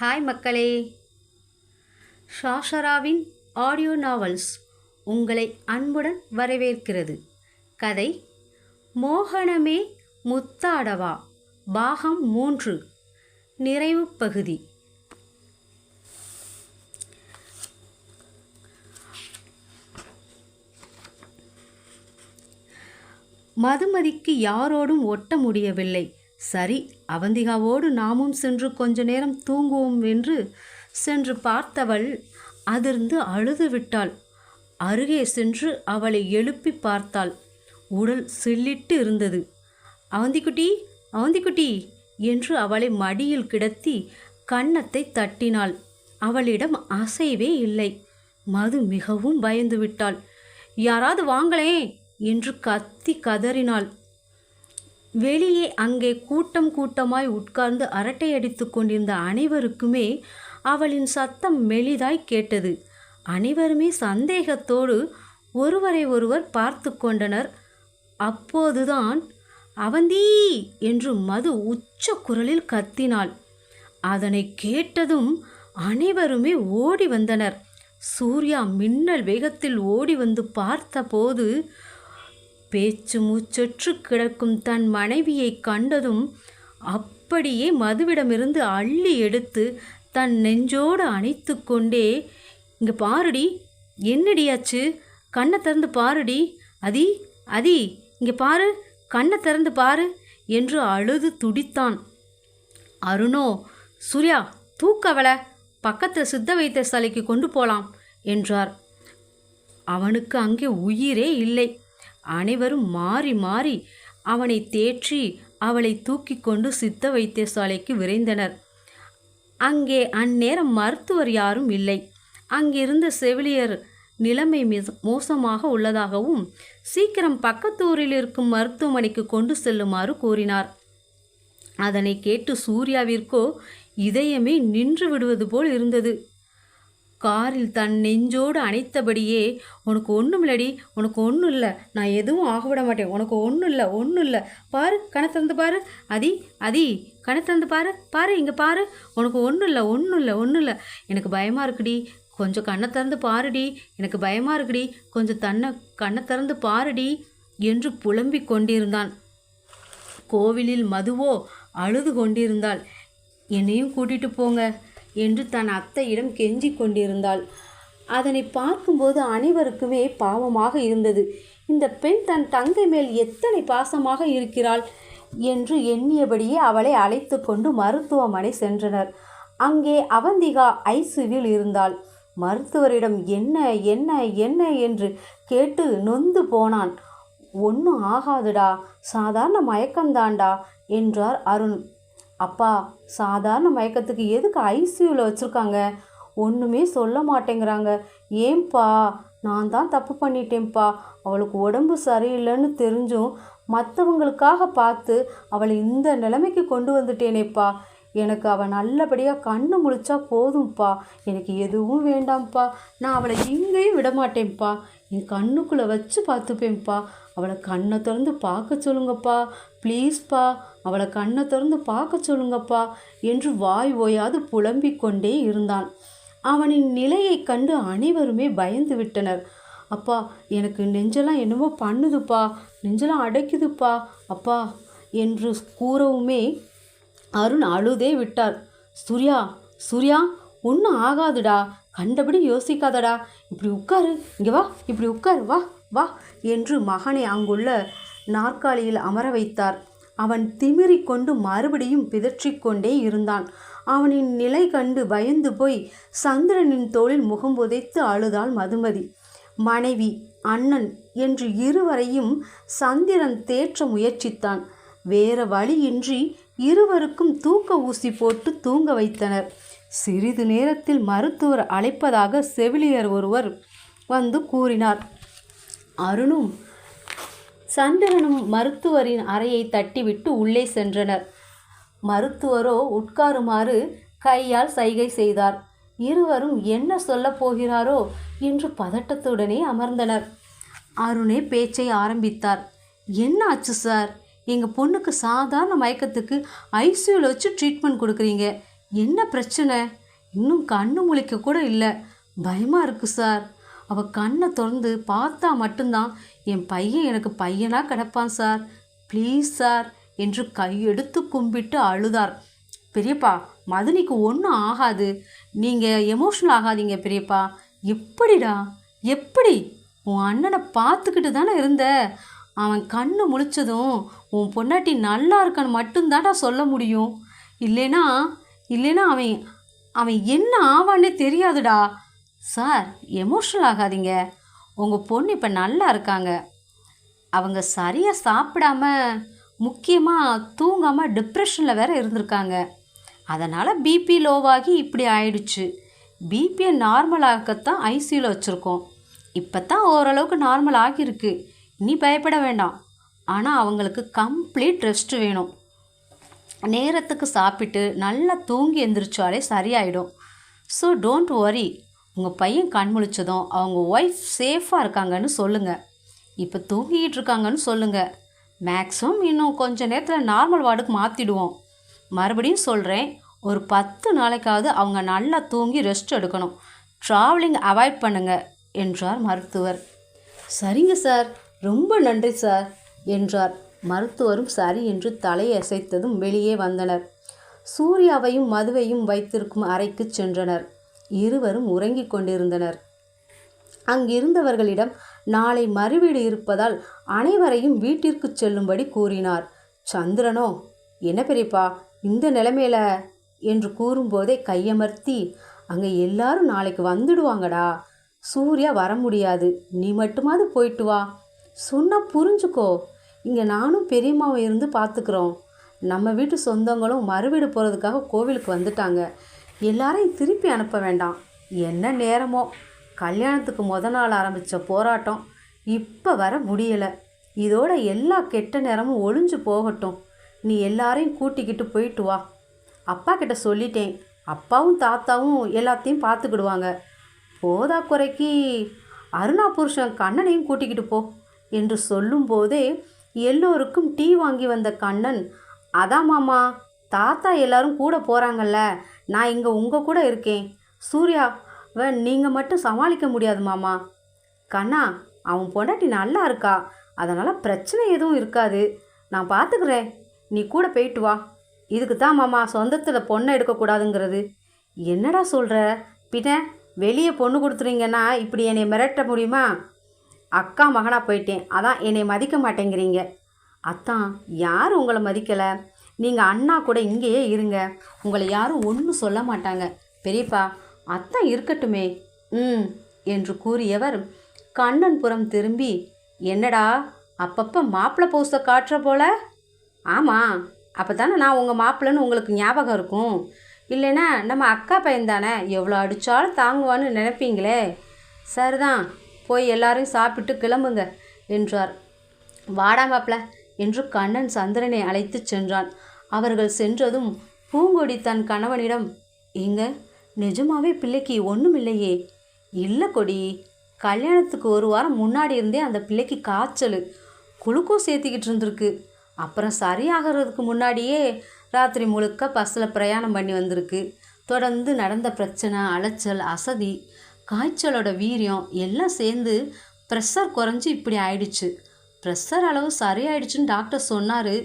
Hi மக்களே, ஷாஷராவின் audio novels உங்களை அன்புடன் வரவேற்கிறது. கதை மோகனமே முத்தாடவா பாகம் 3 நிறைவு பகுதி. மதுமதிக்கு யாரோடும் ஒட்ட முடியவில்லை. சரி, அவந்திகாவோடு நாமும் சென்று கொஞ்ச நேரம் தூங்குவோம் என்று சென்று பார்த்தவள் அதிர்ந்து அழுது விட்டாள். அருகே சென்று அவளை எழுப்பி பார்த்தாள். உடல் சில்லிட்டு இருந்தது. அவந்திக்குட்டி, அவந்திக்குட்டி என்று அவளை மடியில் கிடத்தி கன்னத்தை தட்டினாள். அவளிடம் அசைவே இல்லை. மது மிகவும் பயந்து விட்டாள். யாராவது வாங்களே என்று கத்தி கதறினாள். வெளியே அங்கே கூட்டம் கூட்டமாய் உட்கார்ந்து அரட்டையடித்து கொண்டிருந்த அனைவருக்குமே அவளின் சத்தம் மெலிதாய் கேட்டது. அனைவருமே சந்தேகத்தோடு ஒருவரை ஒருவர் பார்த்து கொண்டனர். அப்போதுதான் அவந்தி என்று மது உச்ச குரலில் கத்தினாள். அதனை கேட்டதும் அனைவருமே ஓடி வந்தனர். சூர்யா மின்னல் வேகத்தில் ஓடி வந்து பார்த்தபோது பேச்சு மூச்சற்று கிடக்கும் தன் மனைவியை கண்டதும் அப்படியே மதுவிடமிருந்து அள்ளி எடுத்து தன் நெஞ்சோடு அணைத்து கொண்டே, இங்கே பாருடி, என்னடியாச்சு, கண்ணை திறந்து பாருடி, அதி அதி இங்கே பாரு, கண்ணை திறந்து பாரு என்று அழுது துடித்தான். அருணோ, சூர்யா தூக்கவளை, பக்கத்தில் சித்த வைத்தியசாலைக்கு கொண்டு போகலாம் என்றார். அவனுக்கு அங்கே உயிரே இல்லை. அனைவரும் மாறி மாறி அவனை தேற்றி அவளை தூக்கி கொண்டு சித்த வைத்தியசாலைக்கு விரைந்தனர். அங்கே அந்நேரம் மருத்துவர் யாரும் இல்லை. அங்கிருந்த செவிலியர் நிலைமை மோசமாக உள்ளதாகவும் சீக்கிரம் பக்கத்தூரில் இருக்கும் மருத்துவமனைக்கு கொண்டு செல்லுமாறு கூறினார். அதனை கேட்டு சூர்யாவிற்கோ இதயமே நின்று விடுவது போல் இருந்தது. காரில் தன் நெஞ்சோடு அணைத்தபடியே, உனக்கு ஒன்றும் இல்லடி, உனக்கு ஒன்றும் இல்லை, நான் எதுவும் ஆகவிட மாட்டேன், உனக்கு ஒன்றும் இல்லை, ஒன்றும் இல்லை, பாரு கணை திறந்து பாரு, அதி அதி கணை திறந்து பாரு, பாரு இங்கே பாரு, உனக்கு ஒன்றும் இல்லை, ஒன்றும் இல்லை, ஒன்றும் இல்லை, எனக்கு பயமாக இருக்குடி, கொஞ்சம் கண்ணை திறந்து பாருடி, எனக்கு பயமாக இருக்குடி, கொஞ்சம் கண்ணை திறந்து பாருடி என்று புலம்பிக் கொண்டிருந்தான். கோவிலில் மதுவோ அழுது கொண்டிருந்தாள். என்னையும் கூட்டிகிட்டு போங்க என்று தன் அத்தையிடம் கெஞ்சி கொண்டிருந்தாள். அதனை பார்க்கும்போது அனைவருக்குமே பாவமாக இருந்தது. இந்த பெண் தன் தங்கை மேல் எத்தனை பாசமாக இருக்கிறாள் என்று எண்ணியபடியே அவளை அழைத்து கொண்டு மருத்துவமனை சென்றனர். அங்கே அவந்திகா ஐசியூவில் இருந்தாள். மருத்துவரிடம் என்ன என்ன என்ன என்று கேட்டு நொந்து போனான். ஒன்றும் ஆகாதுடா, சாதாரண மயக்கம்தான்டா என்றார் அருண். அப்பா, சாதாரண மயக்கத்துக்கு எதுக்கு ஐசியூவில் வச்சுருக்காங்க? ஒன்றுமே சொல்ல மாட்டேங்கிறாங்க. ஏன்பா? நான் தான் தப்பு பண்ணிட்டேன்ப்பா. அவளுக்கு உடம்பு சரியில்லைன்னு தெரிஞ்சும் மற்றவங்களுக்காக பார்த்து அவளை இந்த நிலைமைக்கு கொண்டு வந்துட்டேனேப்பா. எனக்கு அவள் நல்லபடியாக கண்ணு முழிச்சா போதும்ப்பா. எனக்கு எதுவும் வேண்டாம்ப்பா. நான் அவளை எங்கேயும் விடமாட்டேன்ப்பா. என் கண்ணுக்குள்ளே வச்சு பார்த்துப்பேன்ப்பா. அவளை கண்ணை திறந்து பார்க்க சொல்லுங்கப்பா, ப்ளீஸ்ப்பா, அவளை கண்ணை திறந்து பார்க்க சொல்லுங்கப்பா என்று வாய் ஓயாது புலம்பிக் கொண்டே இருந்தான். அவனின் நிலையை கண்டு அனைவருமே பயந்து விட்டனர். அப்பா, எனக்கு நெஞ்செல்லாம் என்னமோ பண்ணுதுப்பா, நெஞ்செல்லாம் அடைக்குதுப்பா அப்பா என்று கூறவுமே அருண் அழுதே விட்டார். சூர்யா, சூர்யா ஒன்றும் ஆகாதுடா, கண்டபடி யோசிக்காதடா, இப்படி உட்காரு, இங்கே வா, இப்படி உட்காரு, வா வா என்று மகனை அங்குள்ள நாற்காலியில் அமர வைத்தார். அவன் திமிரி கொண்டு மறுபடியும் பிதற்றிக்கொண்டே இருந்தான். அவனின் நிலை கண்டு பயந்து போய் சந்திரனின் தோளில் முகம் புதைத்து அழுதாள் மதுமதி. மனைவி, அண்ணன் என்று இருவரையும் சந்திரன் தேற்ற முயற்சித்தான். வேற வழியின்றி இருவருக்கும் தூக்க ஊசி போட்டு தூங்க வைத்தனர். சிறிது நேரத்தில் மருத்துவர் அழைப்பதாக செவிலியர் ஒருவர் வந்து கூறினார். அருணும் சந்திரனும் மருத்துவரின் அறையை தட்டிவிட்டு உள்ளே சென்றனர். மருத்துவரோ உட்காருமாறு கையால் சைகை செய்தார். இருவரும் என்ன சொல்லப் போகிறாரோ என்று பதட்டத்துடனே அமர்ந்தனர். அருணே பேச்சை ஆரம்பித்தார். என்ன ஆச்சு சார்? எங்கள் பொண்ணுக்கு சாதாரண மயக்கத்துக்கு ஐசியூவில் வச்சு ட்ரீட்மெண்ட் கொடுக்குறீங்க. என்ன பிரச்சனை? இன்னும் கண்ணு முழிக்க கூட இல்லை. பயமாக இருக்குது சார். அவள் கண்ணை திறந்து பார்த்தா மட்டும்தான் என் பையன் எனக்கு பையனாக கிடப்பான் சார். ப்ளீஸ் சார் என்று கையெடுத்து கும்பிட்டு அழுதார். பெரியப்பா, மதனிக்கு ஒன்றும் ஆகாது. நீங்கள் எமோஷ்னல் ஆகாதீங்க பெரியப்பா. எப்படிடா, எப்படி? உன் அண்ணனை பார்த்துக்கிட்டு தானே இருந்த. அவன் கண்ணு முழிச்சதும் உன் பொண்டாட்டி நல்லா இருக்கான்னு மட்டும்தான்டா சொல்ல முடியும். இல்லைனா இல்லைனா அவன் அவன் என்ன ஆவான்னே தெரியாதுடா. சார், எமோஷ்னல் ஆகாதீங்க. உங்கள் பொண்ணு இப்போ நல்லா இருக்காங்க. அவங்க சரியாக சாப்பிடாம, முக்கியமாக தூங்காமல் டிப்ரெஷனில் வேற இருந்திருக்காங்க. அதனால் பிபி லோவாகி இப்படி ஆயிடுச்சு. பிபியை நார்மல் ஆகத்தான் ஐசியூவில் வச்சுருக்கோம். இப்போ தான் ஓரளவுக்கு நார்மல் ஆகியிருக்கு. நீ பயப்பட வேண்டாம். ஆனால் அவங்களுக்கு கம்ப்ளீட் ரெஸ்ட் வேணும். நேரத்துக்கு சாப்பிட்டு நல்லா தூங்கி எந்திரிச்சாலே சரியாயிடும். So don't worry. உங்கள் பையன் கண் முழிச்சதும் அவங்க ஒய்ஃப் சேஃபாக இருக்காங்கன்னு சொல்லுங்கள். இப்போ தூங்கிக்கிட்டு இருக்காங்கன்னு சொல்லுங்கள். மேக்ஸிமம் இன்னும் கொஞ்சம் நேரத்தில் நார்மல் வார்டுக்கு மாற்றிடுவோம். மறுபடியும் சொல்கிறேன், ஒரு 10 நாளைக்காவது அவங்க நல்லா தூங்கி ரெஸ்ட் எடுக்கணும். ட்ராவலிங் அவாய்ட் பண்ணுங்க என்றார் மருத்துவர். சரிங்க சார், ரொம்ப நன்றி சார் என்றார். மருத்துவரும் சரி என்று தலையை அசைத்ததும் வெளியே வந்தனர். சூர்யாவையும் மதுவையும் வைத்திருக்கும் அறைக்கு சென்றனர். இருவரும் உறங்கிக் கொண்டிருந்தனர். அங்கிருந்தவர்களிடம் நாளை மறுவீடு இருப்பதால் அனைவரையும் வீட்டிற்கு செல்லும்படி கூறினார். சந்திரனோ, என்ன பெரியப்பா இந்த நிலைமையில என்று கூறும்போதே கையமர்த்தி, அங்கே எல்லாரும் நாளைக்கு வந்துடுவாங்கடா. சூர்யா வர முடியாது. நீ மட்டுமாவது போயிட்டு வா. சொன்னால் புரிஞ்சுக்கோ. இங்கே நானும் பெரியம்மாவும் இருந்து பார்த்துக்குறோம். நம்ம வீட்டு சொந்தங்களும் மறுவீடு போகிறதுக்காக கோவிலுக்கு வந்துட்டாங்க. எல்லாரையும் திருப்பி அனுப்ப வேண்டாம். என்ன நேரமோ, கல்யாணத்துக்கு நாள் ஆரம்பித்த போராட்டம் இப்போ வர முடியலை. இதோட எல்லா கெட்ட நேரமும் ஒளிஞ்சு போகட்டும். நீ எல்லாரையும் கூட்டிக்கிட்டு போயிட்டு வா. அப்பா கிட்ட சொல்லிட்டேன். அப்பாவும் தாத்தாவும் எல்லாத்தையும் பார்த்துக்கிடுவாங்க. போதா குறைக்கு அருணா புருஷன் கண்ணனையும் கூட்டிக்கிட்டு போ என்று சொல்லும்போதே எல்லோருக்கும் டீ வாங்கி வந்த கண்ணன், அதான் மாமா, தாத்தா எல்லாரும் கூட போகிறாங்கல்ல, நான் இங்கே உங்கள் கூட இருக்கேன். சூர்யாவை நீங்கள் மட்டும் சமாளிக்க முடியாது மாமா. கண்ணா, அவன் பொண்டாட்டி நல்லா இருக்கா. அதனால் பிரச்சனை எதுவும் இருக்காது. நான் பார்த்துக்கிறேன். நீ கூட போயிட்டு வா. இதுக்கு தான் மாமா சொந்தத்தில் பொண்ணை எடுக்கக்கூடாதுங்கிறது. என்னடா சொல்கிற? பின்ன வெளியே பொண்ணு கொடுத்துறீங்கன்னா இப்படி என்னை மிரட்ட முடியுமா? அக்கா மகனாக போயிட்டேன், அதான் என்னை மதிக்க மாட்டேங்கிறீங்க. அத்தான், யார் உங்களை மதிக்கலை? நீங்கள் அண்ணா கூட இங்கேயே இருங்க. உங்களை யாரும் ஒன்றும் சொல்ல மாட்டாங்க. பெரியப்பா, அத்தான் இருக்கட்டுமே. என்று கூறியவர் கண்ணன் புறம் திரும்பி, என்னடா அப்பப்போ மாப்பிள்ளை பௌசை காட்டுற போல? ஆமாம், அப்போ தானே நான் உங்கள் மாப்பிள்ளைன்னு உங்களுக்கு ஞாபகம் இருக்கும். இல்லைன்னா நம்ம அக்கா பையன் தானே, எவ்வளோ அடித்தாலும் தாங்குவான்னு நினைப்பீங்களே. சரிதான், போய் எல்லாரையும் சாப்பிட்டு கிளம்புங்க என்றார். வாடா மாப்பிள்ள என்று கண்ணன் சந்திரனை அழைத்து சென்றான். அவர்கள் சென்றதும் பூங்கொடி தன் கணவனிடம், ஏங்க நிஜமாவே பிள்ளைக்கு ஒன்றும் இல்லையே? இல்லை கொடி, கல்யாணத்துக்கு ஒரு வாரம் முன்னாடி இருந்தே அந்த பிள்ளைக்கு காய்ச்சல், குளுக்கோஸ் ஏற்றிக்கிட்டு இருந்திருக்கு. அப்புறம் சரியாகிறதுக்கு முன்னாடியே ராத்திரி முழுக்க பஸ்ஸில் பிரயாணம் பண்ணி வந்திருக்கு. தொடர்ந்து நடந்த பிரச்சனை, அலைச்சல், அசதி, காய்ச்சலோட வீரியம் எல்லாம் சேர்ந்து ப்ரெஷர் குறைஞ்சி இப்படி ஆயிடுச்சு. ப்ரெஷர் அளவு சரியாயிடுச்சுன்னு டாக்டர் சொன்னார்.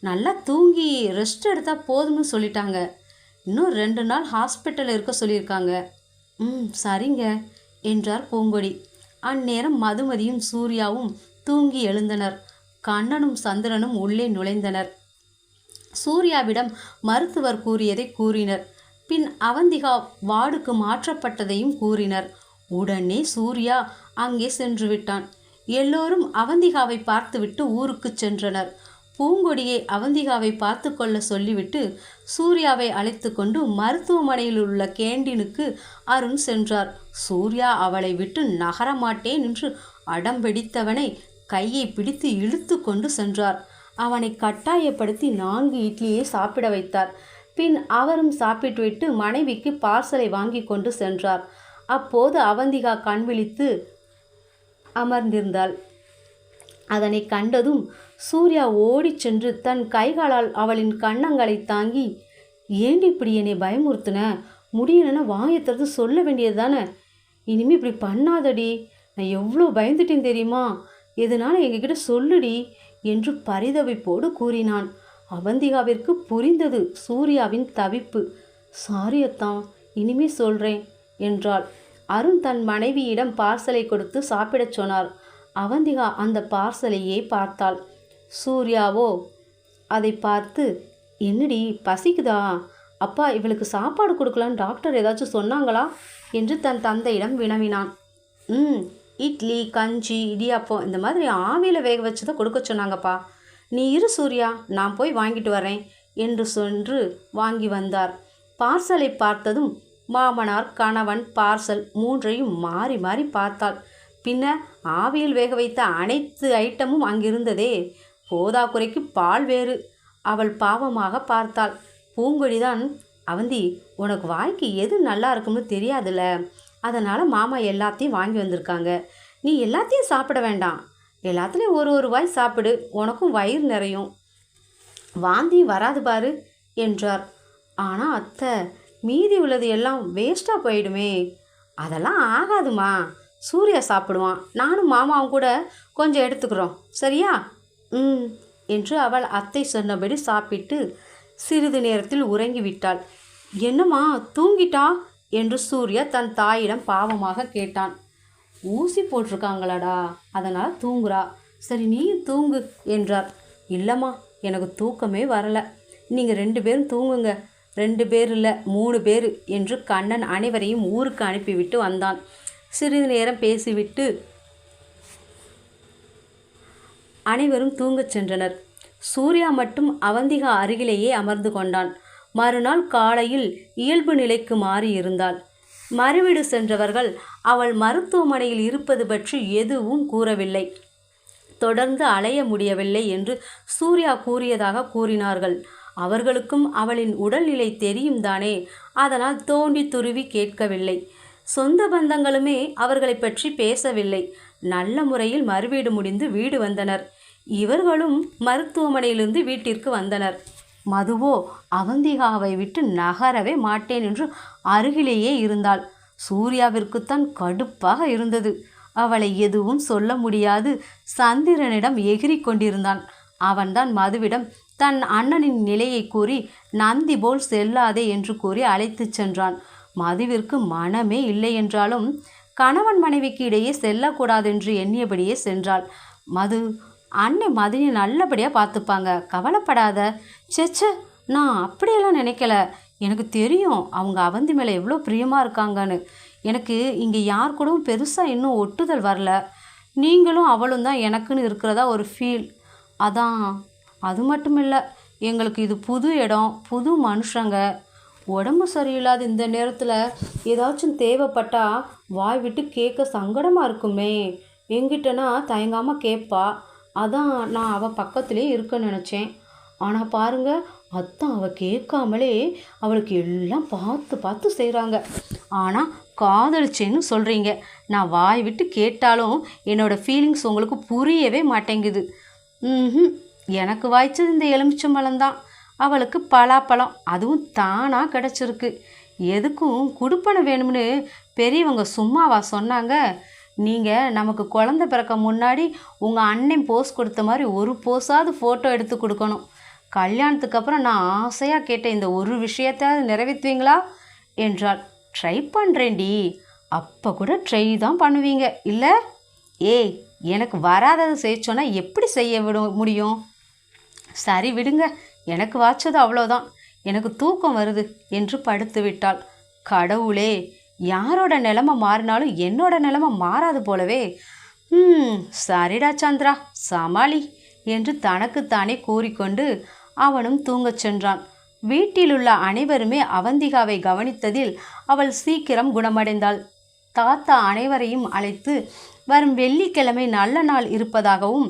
நல்லா தூங்கி ரெஸ்ட் எடுத்தால் போதும்னு சொல்லிட்டாங்க. இன்னும் 2 நாள் ஹாஸ்பிட்டலில் இருக்க சொல்லியிருக்காங்க. சரிங்க என்றார் பூங்கொடி. அந்நேரம் மதுமதியும் சூர்யாவும் தூங்கி எழுந்தனர். கண்ணனும் சந்திரனும் உள்ளே நுழைந்தனர். சூர்யாவிடம் மருத்துவர் கூறியதை கூறினர். பின் அவந்திகா வார்டுக்கு மாற்றப்பட்டதையும் கூறினர். உடனே சூர்யா அங்கே சென்று விட்டான். எல்லோரும் அவந்திகாவை பார்த்துவிட்டு ஊருக்கு சென்றனர். பூங்கொடியை அவந்திகாவை பார்த்து கொள்ள சொல்லிவிட்டு சூர்யாவை அழைத்து கொண்டு மருத்துவமனையில் உள்ள கேண்டீனுக்கு அருண் சென்றார். சூர்யா அவளை விட்டு நகரமாட்டேன் என்று அடம்பிடித்தவனை கையை பிடித்து இழுத்து கொண்டு சென்றார். அவனை கட்டாயப்படுத்தி 4 இட்லியை சாப்பிட வைத்தார். பின் அவரும் சாப்பிட்டுவிட்டு மனைவிக்கு பார்சலை வாங்கி கொண்டு சென்றார். அப்போது அவந்திகா கண் விழித்து அமர்ந்திருந்தாள். அதனை கண்டதும் சூர்யா ஓடிச் சென்று தன் கைகளால் அவளின் கன்னங்களை தாங்கி, ஏண்டி இப்படி என்னை பயமுறுத்துன? முடியலன்னா வாயை திறந்து சொல்ல வேண்டியது தானே. இனிமேல் இப்படி பண்ணாதடி. நான் எவ்வளோ பயந்துட்டேன் தெரியுமா? எதனால எங்ககிட்ட சொல்லுடி என்று பரிதவிப்போடு கூறினான். அவந்திகாவிற்கு புரிந்தது சூர்யாவின் தவிப்பு. சாரி அத்தான், இனிமே சொல்கிறேன் என்றாள். அருண் தன் மனைவியிடம் பார்சலை கொடுத்து சாப்பிடச் சொன்னார். அவந்திகா அந்த பார்சலையே பார்த்தாள். சூர்யாவோ அதை பார்த்து, என்னடி பசிக்குதா? அப்பா இவளுக்கு சாப்பாடு கொடுக்கலான்னு டாக்டர் ஏதாச்சும் சொன்னாங்களா என்று தன் தந்தையிடம் வினவினான். இட்லி, கஞ்சி, இடியாப்பம் இந்த மாதிரி ஆவியில் வேக வச்சு தான் கொடுக்க சொன்னாங்கப்பா. நீ இரு சூர்யா, நான் போய் வாங்கிட்டு வரேன் என்று சென்று வாங்கி வந்தார். பார்சலை பார்த்ததும் மாமனார், கணவன், பார்சல் மூன்றையும் மாறி மாறி பார்த்தாள். பின்ன ஆவியில் வேக வைத்த அனைத்து ஐட்டமும் அங்கிருந்ததே. போதாக்குறைக்கு பால் வேறு. அவள் பாவமாக பார்த்தாள். பூங்கொடிதான், அவந்தி உனக்கு வாய்க்கு எது நல்லா இருக்கும்னு தெரியாதுல்ல, அதனால் மாமா எல்லாத்தையும் வாங்கி வந்திருக்காங்க. நீ எல்லாத்தையும் சாப்பிட வேண்டாம், எல்லாத்துலேயும் ஒரு ஒரு வாய் சாப்பிடு, உனக்கும் வயிறு நிறையும், வாந்தியும் வராது பாரு என்றார். ஆனால் அத்தை, மீதி உள்ளது எல்லாம் வேஸ்ட்டாக போயிடுமே. அதெல்லாம் ஆகாதுமா, சூர்யா சாப்பிடுவான், நானும் மாமாவும் கூட கொஞ்சம் எடுத்துக்கிறோம், சரியா? என்று அவள் அத்தை சொன்னபடி சாப்பிட்டு சிறிது நேரத்தில் உறங்கிவிட்டாள். என்னம்மா தூங்கிட்டா என்று சூர்யா தன் தாயிடம் பாவமாக கேட்டான். ஊசி போட்டிருக்காங்களாடா, அதனால் தூங்குறா. சரி நீயும் தூங்கு என்றார். இல்லைம்மா, எனக்கு தூக்கமே வரலை, நீங்கள் 2 பேரும் தூங்குங்க. 2 பேர் இல்லை 3 பேர் என்று கண்ணன் அனைவரையும் ஊருக்கு அனுப்பிவிட்டு வந்தான். சிறிது நேரம் பேசிவிட்டு அனைவரும் தூங்கச் சென்றனர். சூர்யா மட்டும் அவந்திகா அருகிலேயே அமர்ந்து கொண்டான். மறுநாள் காலையில் இயல்பு நிலைக்கு மாறியிருந்தாள். மறுவீடு சென்றவர்கள் அவள் மருத்துவமனையில் இருப்பது பற்றி எதுவும் கூறவில்லை. தொடர்ந்து அலைய முடியவில்லை என்று சூர்யா கூறியதாக கூறினார்கள். அவர்களுக்கும் அவளின் உடல்நிலை தெரியும் தானே, அதனால் தோண்டி துருவி கேட்கவில்லை. சொந்த பந்தங்களுமே அவர்களை பற்றி பேசவில்லை. நல்ல முறையில் மறுவீடு முடிந்து வீடு வந்தனர். இவர்களும் மருத்துவமனையிலிருந்து வீட்டிற்கு வந்தனர். மதுவோ அவந்திகாவை விட்டு நகரவே மாட்டேன் என்று அருகிலேயே இருந்தாள். சூர்யாவிற்குத்தான் கடுப்பாக இருந்தது. அவளை எதுவும் சொல்ல முடியாது சந்திரனிடம் எகிரி கொண்டிருந்தான். அவன்தான் மதுவிடம் தன் அண்ணனின் நிலையை கூறி நந்தி போல் செல்லாதே என்று கூறி அழைத்து சென்றான். மதுவிற்கு மனமே இல்லை என்றாலும் கணவன் மனைவிக்கு இடையே செல்லக்கூடாதென்று எண்ணியபடியே சென்றாள். மது, அன்னை மதினி நல்லபடியாக பார்த்துப்பாங்க, கவலைப்படாத. சேச்ச, நான் அப்படியெல்லாம் நினைக்கல. எனக்கு தெரியும் அவங்க அவந்தி மேலே எவ்வளோ பிரியமாக இருக்காங்கன்னு. எனக்கு இங்கே யார் கூடவும் பெருசாக இன்னும் ஒட்டுதல் வரல. நீங்களும் அவளும் தான் எனக்குன்னு இருக்கிறதா ஒரு ஃபீல். அதான். அது மட்டும் இல்லை, எங்களுக்கு இது புது இடம், புது மனுஷங்க. உடம்பு சரியில்லாத இந்த நேரத்தில் ஏதாச்சும் தேவைப்பட்டால் வாய் விட்டு கேட்க சங்கடமாக இருக்குமே. எங்கிட்டனா தயங்காமல் கேட்பா. அதான் நான் அவள் பக்கத்துலேயே இருக்க நினச்சேன். ஆனால் பாருங்க, அத்தான் அவள் கேட்காமலே அவளுக்கு எல்லாம் பார்த்து பார்த்து செய்கிறாங்க. ஆனால் காதலிச்சேன்னு சொல்கிறீங்க. நான் வாய் விட்டு கேட்டாலும் என்னோடய ஃபீலிங்ஸ் உங்களுக்கு புரியவே மாட்டேங்குது. எனக்கு வாய்ச்சது இந்த எலுமிச்சம்பழம்தான், அவளுக்கு பலாப்பழம், அதுவும் தானாக கிடச்சிருக்கு. எதுக்கும் குடுப்பனை வேணும்னு பெரியவங்க சும்மாவா சொன்னாங்க? நீங்கள் நமக்கு குழந்தை பிறக்க முன்னாடி உங்கள் அண்ணன் போஸ் கொடுத்த மாதிரி ஒரு போஸாவது ஃபோட்டோ எடுத்து கொடுக்கணும். கல்யாணத்துக்கு அப்புறம் நான் ஆசையாக கேட்ட இந்த ஒரு விஷயத்தையாவது நிறைவேற்றுவீங்களா என்றாள். ட்ரை பண்ணுறேன்டி. அப்போ கூட ட்ரை தான் பண்ணுவீங்க இல்லை? ஏய், எனக்கு வராதது செய்யச்சோன்னா எப்படி செய்ய முடியும்? சரி விடுங்க, எனக்கு வாச்சது அவ்வளோதான், எனக்கு தூக்கம் வருது என்று படுத்து விட்டாள். கடவுளே, யாரோட நிலைமை மாறினாலும் என்னோட நிலைமை மாறாது போலவே. சரிடா சந்திரா, சமாளி என்று தனக்குத்தானே கூறிக்கொண்டு அவனும் தூங்கச் சென்றான். வீட்டிலுள்ள அனைவருமே அவந்திகாவை கவனித்ததில் அவள் சீக்கிரம் குணமடைந்தாள். தாத்தா அனைவரையும் அழைத்து வரும் வெள்ளிக்கிழமை நல்ல நாள் இருப்பதாகவும்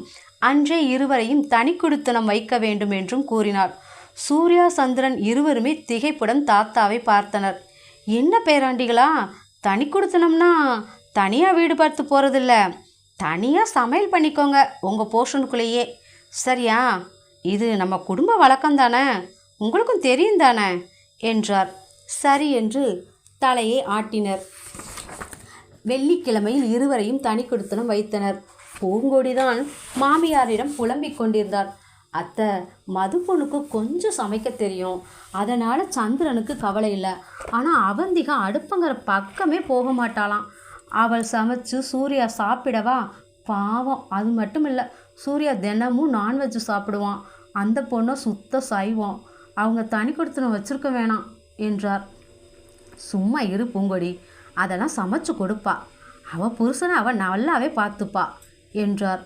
அன்றே இருவரையும் தனி குடித்தனம் வைக்க வேண்டும் என்றும் கூறினார். சூர்யா, சந்திரன் இருவருமே திகைப்புடன் தாத்தாவை பார்த்தனர். என்ன பேராண்டிகளா, தனி குடித்தனம்னா தனியாக வீடு பார்த்து போகிறதில்ல, தனியாக சமையல் பண்ணிக்கோங்க உங்கள் போர்ஷனுக்குள்ளேயே, சரியா? இது நம்ம குடும்ப வழக்கம் தானே, உங்களுக்கும் தெரியும் தானே என்றார். சரி என்று தலையை ஆட்டினர். வெள்ளிக்கிழமையில் இருவரையும் தனி கொடுத்தனம் வைத்தனர். பூங்கொடிதான் மாமியாரிடம் புலம்பிக் கொண்டிருந்தார். அத்தை, மது பொண்ணுக்கு கொஞ்சம் சமைக்க தெரியும், அதனால் சந்திரனுக்கு கவலை இல்லை. ஆனால் அவந்திகா அடுப்பங்கிற பக்கமே போக மாட்டாளாம். அவள் சமைச்சு சூர்யா சாப்பிடவா? பாவம். அது மட்டும் இல்லை, சூர்யா தினமும் நான்வெஜ் சாப்பிடுவான். அந்த பொண்ணை சுத்த சைவம். அவங்க தனி கொடுத்தனம் வச்சுருக்க வேணாம் என்றார். சும்மா இரு பூங்கொடி, அதெல்லாம் சமைச்சு கொடுப்பா. அவள் புருஷனை அவள் நல்லாவே பார்த்துப்பா என்றார்.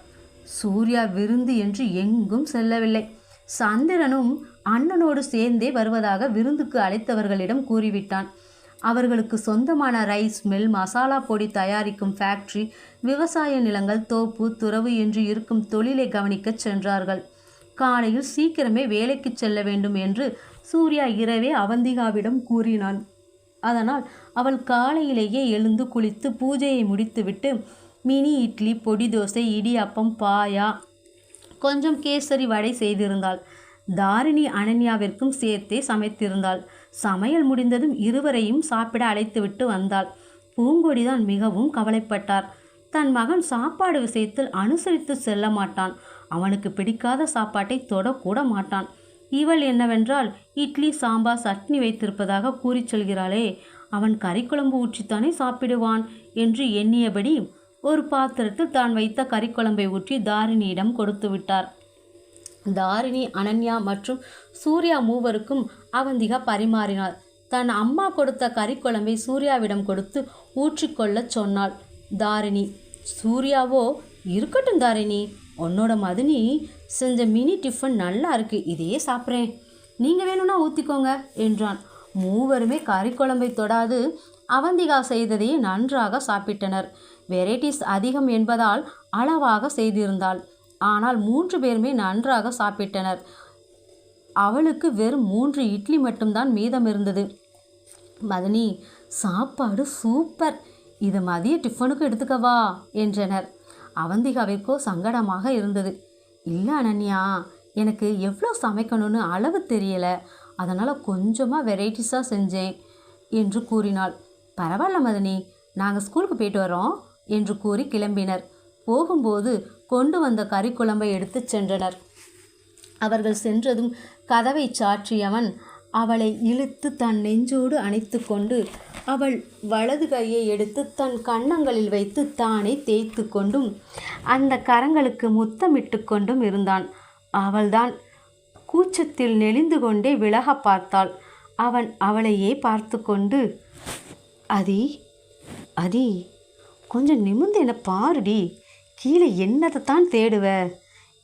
சூர்யா விருந்து என்று எங்கும் செல்லவில்லை. சந்திரனும் அண்ணனோடு சேர்ந்தே வருவதாக விருந்துக்கு அழைத்தவர்களிடம் கூறிவிட்டான். அவர்களுக்கு சொந்தமான ரைஸ் மில், மசாலா பொடி தயாரிக்கும் ஃபேக்டரி, விவசாய நிலங்கள், தோப்பு, துறவு என்று இருக்கும் தொழிலை கவனிக்கச் சென்றார்கள். காலையில் சீக்கிரமே வேலைக்கு செல்ல வேண்டும் என்று சூர்யா இரவே அவந்திகாவிடம் கூறினான். அதனால் அவள் காலையிலேயே எழுந்து குளித்து பூஜையை முடித்துவிட்டு மினி இட்லி, பொடி தோசை, இடியாப்பம், பாயா, கொஞ்சம் கேசரி வடை செய்திருந்தாள். தாரிணி அனன்யாவிற்கும் சேர்த்தே சமைத்திருந்தாள். சமையல் முடிந்ததும் இருவரையும் சாப்பிட அழைத்துவிட்டு வந்தாள். பூங்கொடிதான் மிகவும் கவலைப்பட்டார். தன் மகன் சாப்பாடு விஷயத்தில் அனுசரித்து செல்ல மாட்டான். அவனுக்கு பிடிக்காத சாப்பாட்டை தொடக்கூட மாட்டான். இவள் என்னவென்றால் இட்லி, சாம்பார், சட்னி வைத்திருப்பதாக கூறி சொல்கிறாளே, அவன் கறிக்குழம்பு ஊற்றித்தானே சாப்பிடுவான் என்று எண்ணியபடி ஒரு பாத்திரத்தில் தான் வைத்த கறிக்குழம்பை ஊற்றி தாரிணியிடம் கொடுத்து விட்டார். தாரிணி, அனன்யா மற்றும் சூர்யா மூவருக்கும் அவந்திகா பரிமாறினாள். தன் அம்மா கொடுத்த கறிக்குழம்பை சூர்யாவிடம் கொடுத்து ஊற்றிக்கொள்ள சொன்னாள் தாரிணி. சூர்யாவோ, இருக்கட்டும் தாரிணி, உன்னோட மதினி செஞ்ச மினி டிஃபன் நல்லா இருக்கு, இதையே சாப்பிட்றேன், நீங்கள் வேணும்னா ஊற்றிக்கோங்க என்றான். மூவருமே கறிக்குழம்பை தொடாது அவந்திகா செய்ததையே நன்றாக சாப்பிட்டனர். வெரைட்டிஸ் அதிகம் என்பதால் அளவாக செய்திருந்தாள். ஆனால் 3 பேருமே நன்றாக சாப்பிட்டனர். அவளுக்கு வெறும் 3 இட்லி மட்டும்தான் மீதம் இருந்தது. மதினி, சாப்பாடு சூப்பர், இது மதிய டிஃபனுக்கு எடுத்துக்கவா என்றனர். அவந்திகாவிற்கோ சங்கடமாக இருந்தது. இல்லை அனன்யா, எனக்கு எவ்வளோ சமைக்கணும்னு அளவு தெரியலை, அதனால் கொஞ்சமாக வெரைட்டிஸாக செஞ்சேன் என்று கூறினாள். பரவாயில்ல மதினி, நாங்கள் ஸ்கூலுக்கு போயிட்டு வரோம் என்று கூறி கிளம்பினர். போகும்போது கொண்டு வந்த கறிக்குழம்பை எடுத்து சென்றனர். அவர்கள் சென்றதும் கதவை சாற்றியவன் அவளை இழுத்து தன் நெஞ்சோடு அணைத்து கொண்டு அவள் வலது கையை எடுத்து தன் கன்னங்களில் வைத்து தானே தேய்த்து கொண்டும் அந்த கரங்களுக்கு முத்தமிட்டு கொண்டும் இருந்தான். அவள்தான் கூச்சத்தில் நெளிந்து கொண்டே விலக பார்த்தாள். அவன் அவளையே பார்த்து கொண்டு, அதி அதி கொஞ்சம் நிமிர்ந்து என்ன பாருடி, கீழே என்னதைத்தான் தேடுவ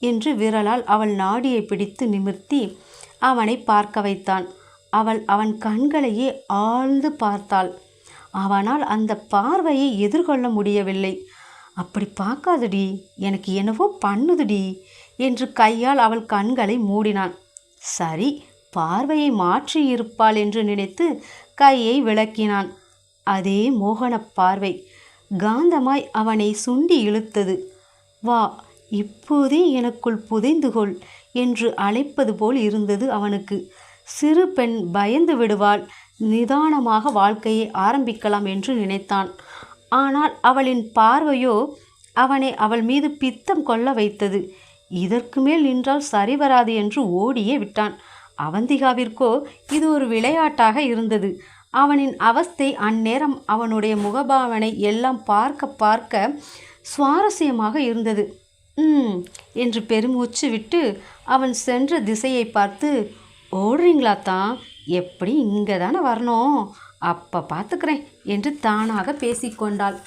என்று விரலால் அவள் நாடியை பிடித்து நிமிர்த்தி அவனை பார்க்க வைத்தான். அவள் அவன் கண்களையே ஆழ்ந்து பார்த்தாள். அவனால் அந்த பார்வையை எதிர்கொள்ள முடியவில்லை. அப்படி பார்க்காதடி, எனக்கு என்னவோ பண்ணுதுடி என்று கையால் அவள் கண்களை மூடினான். சரி, பார்வையை மாற்றி இருப்பாள் என்று நினைத்து கையை விளக்கினான். அதே மோகன பார்வை காந்தமாய் அவனை சுண்டி இழுத்தது. வா, இப்போதே எனக்குள் புதைந்துகொள் என்று அழைப்பது போல் இருந்தது அவனுக்கு. சிறு பெண் பயந்து விடுவாள், நிதானமாக வாழ்க்கையை ஆரம்பிக்கலாம் என்று நினைத்தான். ஆனால் அவளின் பார்வையோ அவனை அவள் மீது பித்தம் கொள்ள வைத்தது. இதற்கு மேல் நின்றால் சரிவராது என்று ஓடியே விட்டான். அவந்திகாவிற்கோ இது ஒரு விளையாட்டாக இருந்தது. அவனின் அவஸ்தை அந்நேரம் அவனுடைய முகபாவனை எல்லாம் பார்க்க பார்க்க சுவாரஸ்யமாக இருந்தது. என்று பெருமூச்சு விட்டு அவன் சென்ற திசையை பார்த்து, ஓடுறீங்களா தான், எப்படி இங்கே தானே வரணும், அப்போ பார்த்துக்கிறேன் என்று தானாக பேசிக்கொண்டாள்.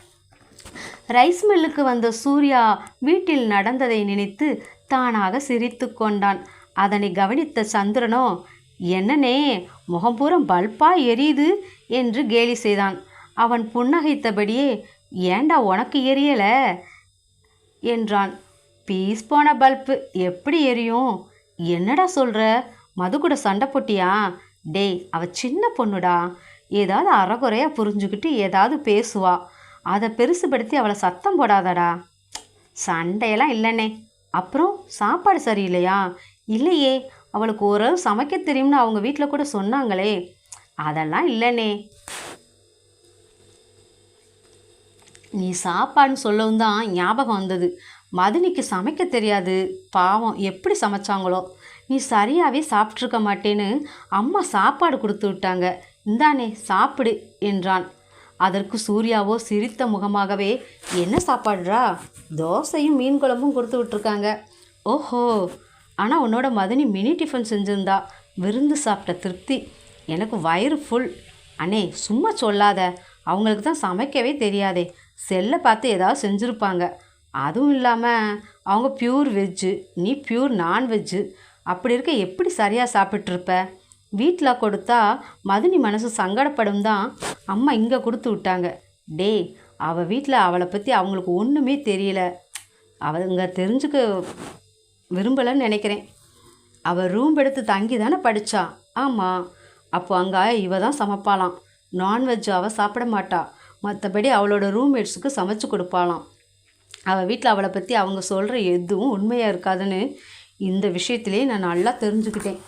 ரைஸ் மில்லுக்கு வந்த சூர்யா வீட்டில் நடந்ததை நினைத்து தானாக சிரித்து கொண்டான். அதனை கவனித்த சந்திரனோ, என்னனே முகம்பூரம் பல்பா எரியுது என்று கேலி செய்தான். அவன் புன்னகைத்தபடியே, ஏண்டா உனக்கு எரியல என்றான். பீஸ் போன பல்பு எப்படி எரியும்? என்னடா சொல்கிற? மது கூட சண்டை போட்டியா? டேய், அவ சின்ன பொண்ணுடா, ஏதாவது அறகுறையாக புரிஞ்சுக்கிட்டு ஏதாவது பேசுவா, அதை பெருசுபடுத்தி அவளை சத்தம் போடாதடா. சண்டையெல்லாம் இல்லைண்ணே. அப்புறம் சாப்பாடு சரியில்லையா? இல்லையே, அவளுக்கு ஓரளவு சமைக்க தெரியும்னு அவங்க வீட்டில் கூட சொன்னாங்களே. அதெல்லாம் இல்லைண்ணே. நீ சாப்பாடுன்னு சொல்லவும் தான் ஞாபகம் வந்தது. மதினிக்கு சமைக்க தெரியாது, பாவம் எப்படி சமைச்சாங்களோ. நீ சரியாகவே சாப்பிட்ருக்க மாட்டேன்னு அம்மா சாப்பாடு கொடுத்து விட்டாங்க, இந்தானே சாப்பிடு என்றான். அதற்கு சூர்யாவோ சிரித்த முகமாகவே, என்ன சாப்பாடுறா? தோசையும் மீன் குழம்பும் கொடுத்து விட்ருக்காங்க. ஓஹோ, ஆனால் உன்னோட மதினி மினி டிஃபன் செஞ்சுருந்தா, விருந்து சாப்பிட்ட திருப்தி. எனக்கு வயிறு ஃபுல். அண்ணே சும்மா சொல்லாத, அவங்களுக்கு தான் சமைக்கவே தெரியாதே, செல்லை பார்த்து ஏதாவது செஞ்சுருப்பாங்க. அதுவும் இல்லாமல் அவங்க பியூர் வெஜ்ஜு, நீ பியூர் நான்வெஜ்ஜு. அப்படி இருக்க எப்படி சரியாக சாப்பிட்ருப்ப? வீட்டில் கொடுத்தா மதினி மனசு சங்கடப்படும் தான் அம்மா இங்கே கொடுத்து விட்டாங்க. டே, அவள் வீட்டில் அவளை பற்றி அவங்களுக்கு ஒன்றுமே தெரியல, அவங்க தெரிஞ்சுக்க விரும்பலைன்னு நினைக்கிறேன். அவள் ரூம் எடுத்து தங்கி தானே படித்தா. ஆமாம், அப்போ அங்கே இவ தான் சமைப்பாளாம். நான்வெஜ் அவள் சாப்பிட மாட்டா, மற்றபடி அவளோட ரூம்மேட்ஸுக்கு சமைச்சு கொடுப்பாளாம். அவள் வீட்டில் அவளை பற்றி அவங்க சொல்கிற எதுவும் உண்மையாக இருக்காதுன்னு இந்த விஷயத்திலே நான் நல்லா தெரிஞ்சுக்கிட்டேன்.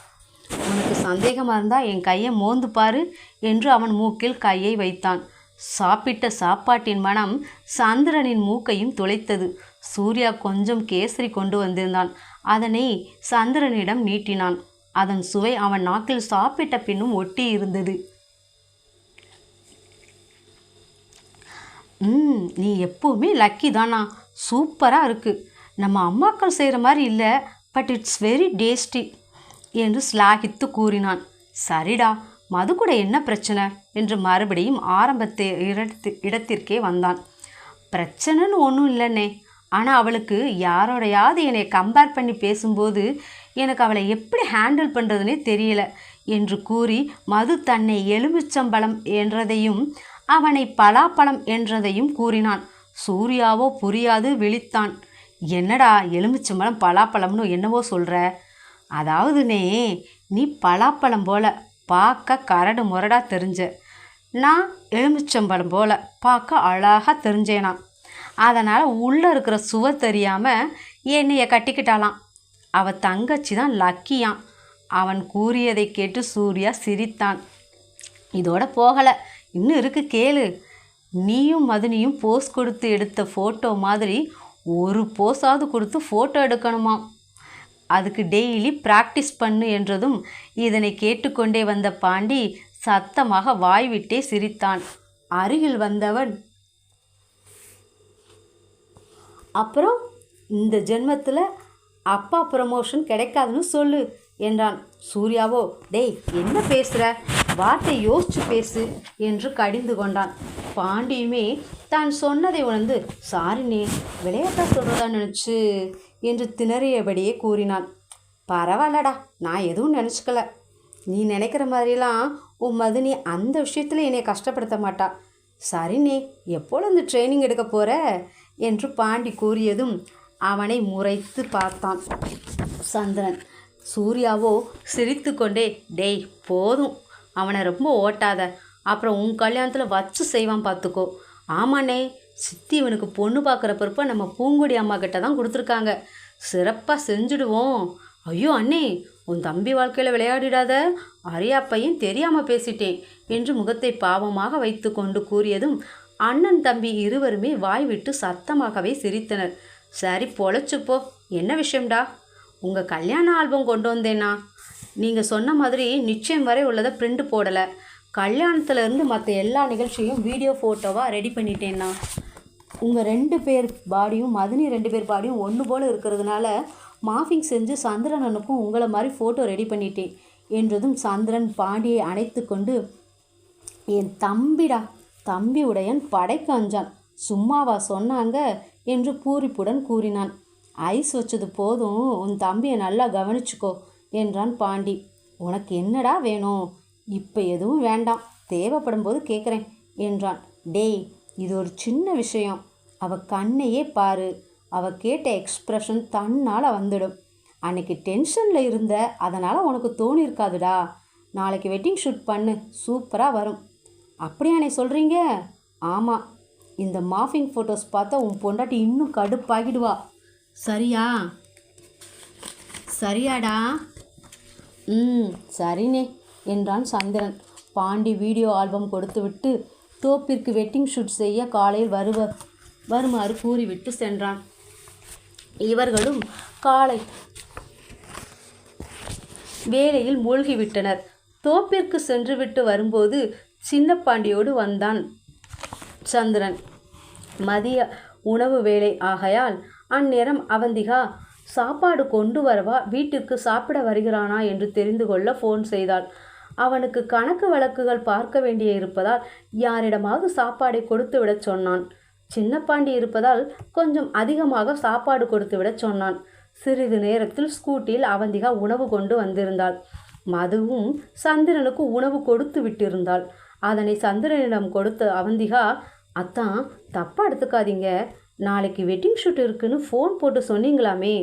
உனக்கு சந்தேகமாக இருந்தால் என் கையை மோந்து பாரு என்று அவன் மூக்கில் கையை வைத்தான். சாப்பிட்ட சாப்பாட்டின் மனம் சந்திரனின் மூக்கையும் துளைத்தது. சூர்யா கொஞ்சம் கேசரி கொண்டு வந்திருந்தான். அதனை சந்திரனிடம் நீட்டினான். அதன் சுவை அவன் நாக்கில் சாப்பிட்ட பின்னும் ஒட்டி இருந்தது. நீ எப்போவுமே லக்கி தானா, சூப்பராக இருக்குது. நம்ம அம்மாக்கள் செய்கிற மாதிரி இல்லை, பட் இட்ஸ் வெரி டேஸ்டி என்று ஸ்லாகித்து கூறினான். சரிடா, மது கூட என்ன பிரச்சனை என்று மறுபடியும் ஆரம்பத்தை இடத்திற்கே வந்தான். பிரச்சனைன்னு ஒன்றும் இல்லைன்னே, ஆனால் அவளுக்கு யாரோடையாவது என்னை கம்பேர் பண்ணி பேசும்போது எனக்கு அவளை எப்படி ஹேண்டில் பண்ணுறதுனே தெரியல என்று கூறி மது தன்னை எலுமிச்சம்பழம் என்றதையும் அவனை பலாப்பழம் என்றதையும் கூறினான். சூர்யாவோ புரியாது விழித்தான். என்னடா எலுமிச்சம்பழம் பலாப்பழம்னு என்னவோ சொல்கிற? அதாவதுனே, நீ பலாப்பழம் போல பார்க்க கரடு முரடா தெரிஞ்ச, நான் எலுமிச்சம்பழம் போல பார்க்க அழகாக தெரிஞ்சேனா. அதனால் உள்ளே இருக்கிற சுவை தெரியாமல் என்னைய கட்டிக்கிட்டாலாம். அவள் தங்கச்சி தான் லக்கியான். அவன் கூறியதை கேட்டு சூர்யா சிரித்தான். இதோட போகலை, இன்னும் இருக்கு கேளு. நீயும் மதினியும் போஸ் கொடுத்து எடுத்த ஃபோட்டோ மாதிரி ஒரு போஸாவது கொடுத்து ஃபோட்டோ எடுக்கணுமா. அதுக்கு டெய்லி ப்ராக்டிஸ் பண்ணு என்றதும் இதனை கேட்டுக்கொண்டே வந்த பாண்டி சத்தமாக வாய்விட்டே சிரித்தான். அருகில் வந்தவன், அப்புறம் இந்த ஜென்மத்தில் அப்பா ப்ரமோஷன் கிடைக்காதுன்னு சொல்லு என்றான். சூர்யாவோ, டேய் என்ன பேசுகிற, வார்த்தை யோசிச்சு பேசு என்று கடிந்து கொண்டான். பாண்டியுமே தான் சொன்னதை உணர்ந்து, சாரினே, விளையாட்டாக சொல்கிறதா நினச்சி என்று திணறியபடியே கூறினான். பரவாயில்லடா, நான் எதுவும் நினச்சிக்கல. நீ நினைக்கிற மாதிரிலாம் உன் மதினி அந்த விஷயத்தில் என்னை கஷ்டப்படுத்த மாட்டா. சரிண்ணே, எப்பொழுது ட்ரைனிங் எடுக்க போகிற என்று பாண்டி கூறியதும் அவனை முறைத்து பார்த்தான் சந்திரன். சூர்யாவோ சிரித்து கொண்டே, டேய் போதும், அவனை ரொம்ப ஓட்டாத, அப்புறம் உன் கல்யாணத்தில் வச்சு செய்வான் பார்த்துக்கோ. ஆமாண்ணே, சித்தி இவனுக்கு பொண்ணு பார்க்குற பொறுப்பை நம்ம பூங்குடி அம்மா கிட்ட தான் கொடுத்துருக்காங்க, சிறப்பாக செஞ்சுடுவோம். ஐயோ அண்ணே, உன் தம்பி வாழ்க்கையில் விளையாடிடாத, அரியா பையன் தெரியாமல் பேசிட்டேன் என்று முகத்தை பாவமாக வைத்து கொண்டு கூறியதும் அண்ணன் தம்பி இருவருமே வாய் விட்டு சத்தமாகவே சிரித்தனர். சரி பொழைச்சுப்போ, என்ன விஷயம்டா? உங்கள் கல்யாண ஆல்பம் கொண்டு வந்தேன்னா, நீங்கள் சொன்ன மாதிரி நிச்சயம் வரை உள்ளதை பிரிண்ட் போடலை. கல்யாணத்துலேருந்து மற்ற எல்லா நிகழ்ச்சியும் வீடியோ ஃபோட்டோவாக ரெடி பண்ணிட்டேன்னா. உங்கள் 2 பேர் பாடியும் மதினி 2 பேர் பாடியும் ஒன்று போல் இருக்கிறதுனால மாஃபிங் செஞ்சு சந்திரனனுக்கும் உங்களை மாதிரி ஃபோட்டோ ரெடி பண்ணிட்டேன் என்றதும் சந்திரன் பாண்டியை அணைத்து கொண்டு, என் தம்பிடா, தம்பி உடையன் படைக்கு அஞ்சான், சும்மாவா சொன்னாங்க என்று பூரிப்புடன் கூறினான். ஐஸ் வச்சது போதும், உன் தம்பியை நல்லா கவனிச்சுக்கோ என்றான் பாண்டி. உனக்கு என்னடா வேணும்? இப்போ எதுவும் வேண்டாம், தேவைப்படும் போது கேட்குறேன் என்றான். டேய், இது ஒரு சின்ன விஷயம், அவள் கண்ணையே பாரு, அவள் கேட்ட எக்ஸ்ப்ரெஷன் தன்னால் வந்துடும். அன்னைக்கு டென்ஷனில் இருந்த, அதனால் உனக்கு தோணியிருக்காதுடா. நாளைக்கு வெட்டிங் ஷூட் பண்ணு, சூப்பராக வரும். அப்படியானே சொல்கிறீங்க? ஆமாம், இந்த மாஃபிங் ஃபோட்டோஸ் பார்த்தா உன் பொண்டாட்டி இன்னும் கடுப்பாகிடுவா. சரியா? சரியாடா? சரிண்ணே என்றான் சந்திரன். பாண்டி வீடியோ ஆல்பம் கொடுத்துவிட்டு தோப்பிற்கு வெட்டிங் ஷூட் செய்ய காலையில் வருமாறு கூறிவிட்டு சென்றான். இவர்களும் காலை வேலையில் மூழ்கிவிட்டனர். தோப்பிற்கு சென்றுவிட்டு வரும்போது சின்ன பாண்டியோடு வந்தான் சந்திரன். மதிய உணவு வேலை ஆகையால் அந்நேரம் அவந்திகா சாப்பாடு கொண்டு வரவா வீட்டிற்கு சாப்பிட வருகிறானா என்று தெரிந்து கொள்ள ஃபோன் செய்தாள். அவனுக்கு கணக்கு வழக்குகள் பார்க்க வேண்டிய இருப்பதால் யாரிடமாவது சாப்பாடை கொடுத்து விட சொன்னான். சின்ன பாண்டி இருப்பதால் கொஞ்சம் அதிகமாக சாப்பாடு கொடுத்து விட சொன்னான். சிறிது நேரத்தில் ஸ்கூட்டியில் அவந்திகா உணவு கொண்டு வந்திருந்தாள். மதுவும் சந்திரனுக்கு உணவு கொடுத்து விட்டிருந்தாள். அதனை சந்திரனிடம் கொடுத்த அவந்திகா, அத்தான் தப்பாக எடுத்துக்காதீங்க, நாளைக்கு வெட்டிங் ஷூட் இருக்குன்னு ஃபோன் போட்டு சொன்னீங்களாமே,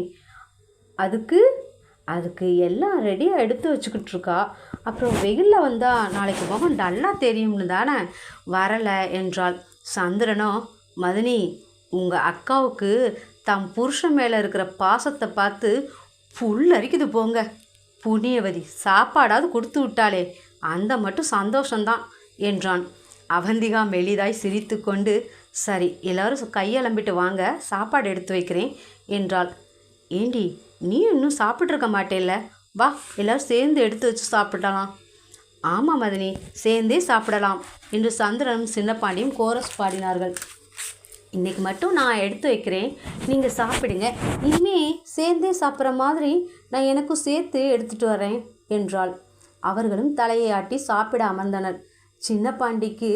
அதுக்கு எல்லாம் ரெடியாக எடுத்து வச்சுக்கிட்டு இருக்கா. அப்புறம் வெயிலில் வந்தால் நாளைக்கு முகம் டல்லாக தெரியும்னு தானே வரலை என்றாள். சந்திரனோ, மதினி, உங்கள் அக்காவுக்கு தம் புருஷன் மேலே இருக்கிற பாசத்தை பார்த்து புல்லரிக்குது போங்க. புண்ணியவதி சாப்பாடாவது கொடுத்து விட்டாளே, அந்த மட்டும் சந்தோஷந்தான் என்றான். அவந்திகா மெலிதாய் சிரித்து கொண்டு, சரி எல்லோரும் கையெலம்பிட்டு வாங்க, சாப்பாடு எடுத்து வைக்கிறேன் என்றாள். ஏண்டி, நீ இன்னும் சாப்பிட்ருக்க மாட்டேல்ல, வா எல்லோரும் சேர்ந்து எடுத்து வச்சு சாப்பிடலாம். ஆமாம் மதினி, சேர்ந்தே சாப்பிடலாம் என்று சந்திரனும் சின்னப்பாண்டியும் கோரஸ் பாடினார்கள். இன்றைக்கி மட்டும் நான் எடுத்து வைக்கிறேன், நீங்கள் சாப்பிடுங்க, இனிமே சேர்ந்தே சாப்பிட்ற மாதிரி நான் எனக்கும் சேர்த்து எடுத்துகிட்டு வரேன் என்றாள். அவர்களும் தலையை ஆட்டி சாப்பிட அமர்ந்தனர். சின்ன பாண்டிக்கு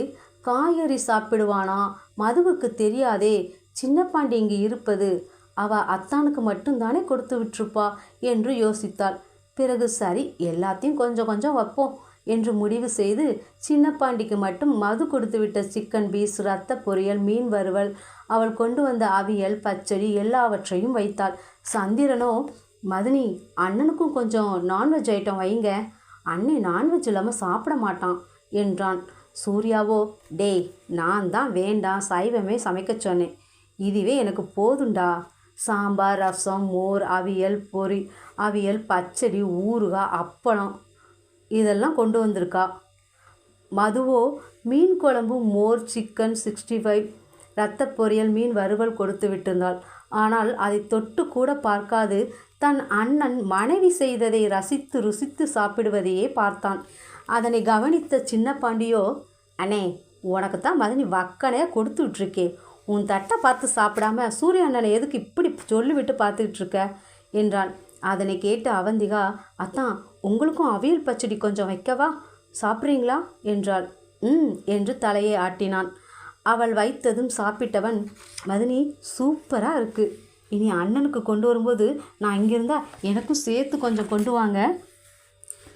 காய்கறி சாப்பிடுவானா, மதுவுக்கு தெரியாதே, சின்ன பாண்டி இங்கு இருப்பது, அத்தானுக்கு மட்டும்தானே கொடுத்து விட்டுருப்பா என்று யோசித்தாள். பிறகு சரி எல்லாத்தையும் கொஞ்சம் கொஞ்சம் வைப்போம் என்று முடிவு செய்து சின்ன பாண்டிக்கு மட்டும் மது கொடுத்து விட்ட சிக்கன் பீஸ், ரத்த பொரியல், மீன் வறுவல், அவள் கொண்டு வந்த அவியல், பச்சடி எல்லாவற்றையும் வைத்தாள். சந்திரனோ, மதினி அண்ணனுக்கும் கொஞ்சம் நான்வெஜ் ஐட்டம் வைங்க, அண்ணே நான்வெஜ் இல்லாமல் சாப்பிட மாட்டான் என்றான். சூர்யாவோ, டேய் நான் தான் வேண்டாம் சைவமே சமைக்க சொன்னேன், இதுவே எனக்கு போதுண்டா, சாம்பார், ரசம், மோர், அவியல், பச்சடி, ஊறுகாய், அப்பளம் இதெல்லாம் கொண்டு வந்திருக்கா. மதுவோ மீன் குழம்பு, மோர், சிக்கன் 65, இரத்த பொரியல், மீன் வறுவல் கொடுத்து விட்டிருந்தாள். ஆனால் அதை தொட்டு கூட பார்க்காது தன் அண்ணன் மனைவி செய்ததை ரசித்து ருசித்து சாப்பிடுவதையே பார்த்தான். அதனை கவனித்த சின்ன பாண்டியோ, அண்ணே உனக்கு தான் மதினி வக்கனே கொடுத்து விட்ருக்கே, உன் தட்டை பார்த்து சாப்பிடாம சூரிய அண்ணனை எதுக்கு இப்படி சொல்லிவிட்டு பார்த்துக்கிட்டு இருக்க என்றான். அதனை கேட்டு அவந்திகா, அத்தான் உங்களுக்கும் அவியல் பச்சடி கொஞ்சம் வைக்கவா, சாப்பிட்றீங்களா என்றாள். என்று தலையை ஆட்டினான். அவள் வைத்ததும் சாப்பிட்டவன், மதினி சூப்பராக இருக்குது, இனி அண்ணனுக்கு கொண்டு வரும்போது நான் இங்கிருந்தா எனக்கும் சேர்த்து கொஞ்சம் கொண்டு வாங்க,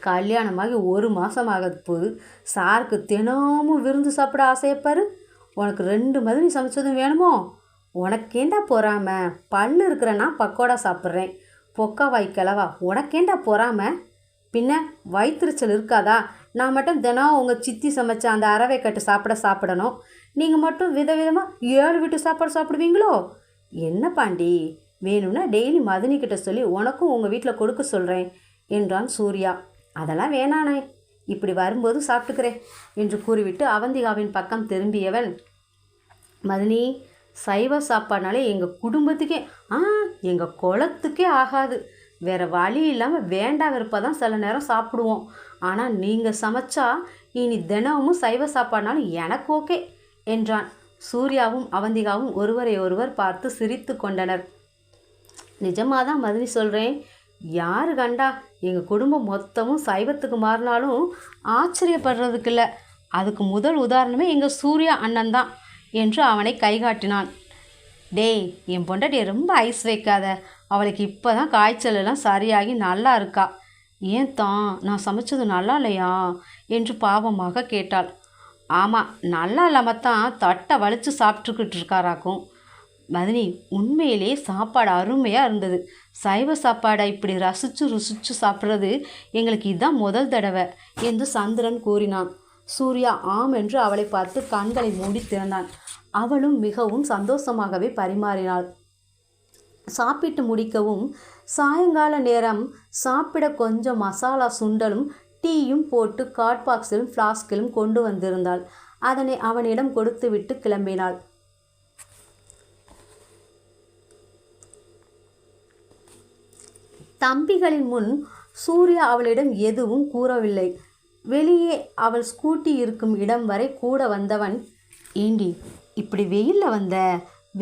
கல்யாணமாகி 1 மாதம் ஆகாது போது சாருக்கு தினமும் விருந்து சாப்பிட ஆசையப்பாரு, உனக்கு 2 மதினி சமைச்சதும் வேணுமோ, உனக்கேண்டா பொறாம, பல்லு இருக்கிறனா பக்கோடா சாப்பிட்றேன், பொக்கா வாய்க்கிழவா உனக்கேண்டா பொறாம, பின்ன வயிற்றுச்சல் இருக்காதா, நான் மட்டும் தினம் உங்கள் சித்தி சமைச்ச அந்த அரவை கட்டு சாப்பிடணும், நீங்கள் மட்டும் விதவிதமாக 7 வீட்டு சாப்பாடு சாப்பிடுவீங்களோ, என்ன பாண்டி, வேணும்னா டெய்லி மதினிக்கிட்ட சொல்லி உனக்கும் உங்கள் வீட்டில் கொடுக்க சொல்கிறேன் என்றான் சூர்யா. அதெல்லாம் வேணானே, இப்படி வரும்போது சாப்பிட்டுக்கிறேன் என்று கூறிவிட்டு அவந்திகாவின் பக்கம் திரும்பியவன், மதினி சைவ சாப்பாடுனாலே எங்கள் குடும்பத்துக்கே எங்கள் குலத்துக்கே ஆகாது, வேறு வழி இல்லாமல் வேண்டா விருப்பதான் சில நேரம் சாப்பிடுவோம், ஆனால் நீங்கள் சமைச்சா இனி தினமும் சைவ சாப்பாடுனாலும் எனக்கு ஓகே என்றான். சூர்யாவும் அவந்திகாவும் ஒருவரை ஒருவர் பார்த்து சிரித்து கொண்டனர். நிஜமாக தான் மதினி சொல்கிறேன், யாரு கண்டா எங்கள் குடும்பம் மொத்தமும் சைவத்துக்கு மாறினாலும் ஆச்சரியப்படுறதுக்கு இல்லை, அதுக்கு முதல் உதாரணமே எங்கள் சூர்யா அண்ணன் தான் என்று அவனை கைகாட்டினான். டேய் என் பொண்டாட்டியை ரொம்ப ஐஸ் வைக்காத, அவளுக்கு இப்போ தான் காய்ச்சல் எல்லாம் சரியாகி நல்லா இருக்கா, ஏன் தான் நான் சமைச்சது நல்லா இல்லையா என்று பாவமாக கேட்டாள். ஆமாம் நல்லா இல்லாமல் தான் தட்டை வலித்து சாப்பிட்டுக்கிட்டு இருக்காராக்கும். மதினி உண்மையிலே சாப்பாடு அருமையாக இருந்தது, சைவ சாப்பாடை இப்படி ருசிச்சு சாப்பிட்றது எங்களுக்கு இதுதான் முதல் தடவை என்று சந்திரன் கூறினான். சூர்யா ஆம் என்று அவளை பார்த்து கண்களை மூடி திறந்தான். அவளும் மிகவும் சந்தோஷமாகவே பரிமாறினாள். சாப்பிட்டு முடிக்கவும் சாயங்கால நேரம் சாப்பிட கொஞ்சம் மசாலா சுண்டலும் டீயும் போட்டு காட் பாக்ஸிலும் ஃப்ளாஸ்கிலும் கொண்டு வந்திருந்தாள். அதனை அவனிடம் கொடுத்துவிட்டு கிளம்பினாள். தம்பிகளின் முன் சூர்யா அவளிடம் எதுவும் கூறவில்லை. வெளியே அவள் ஸ்கூட்டி இருக்கும் இடம் வரை கூட வந்தவன், ஏண்டி இப்படி வெயிலில் வந்த,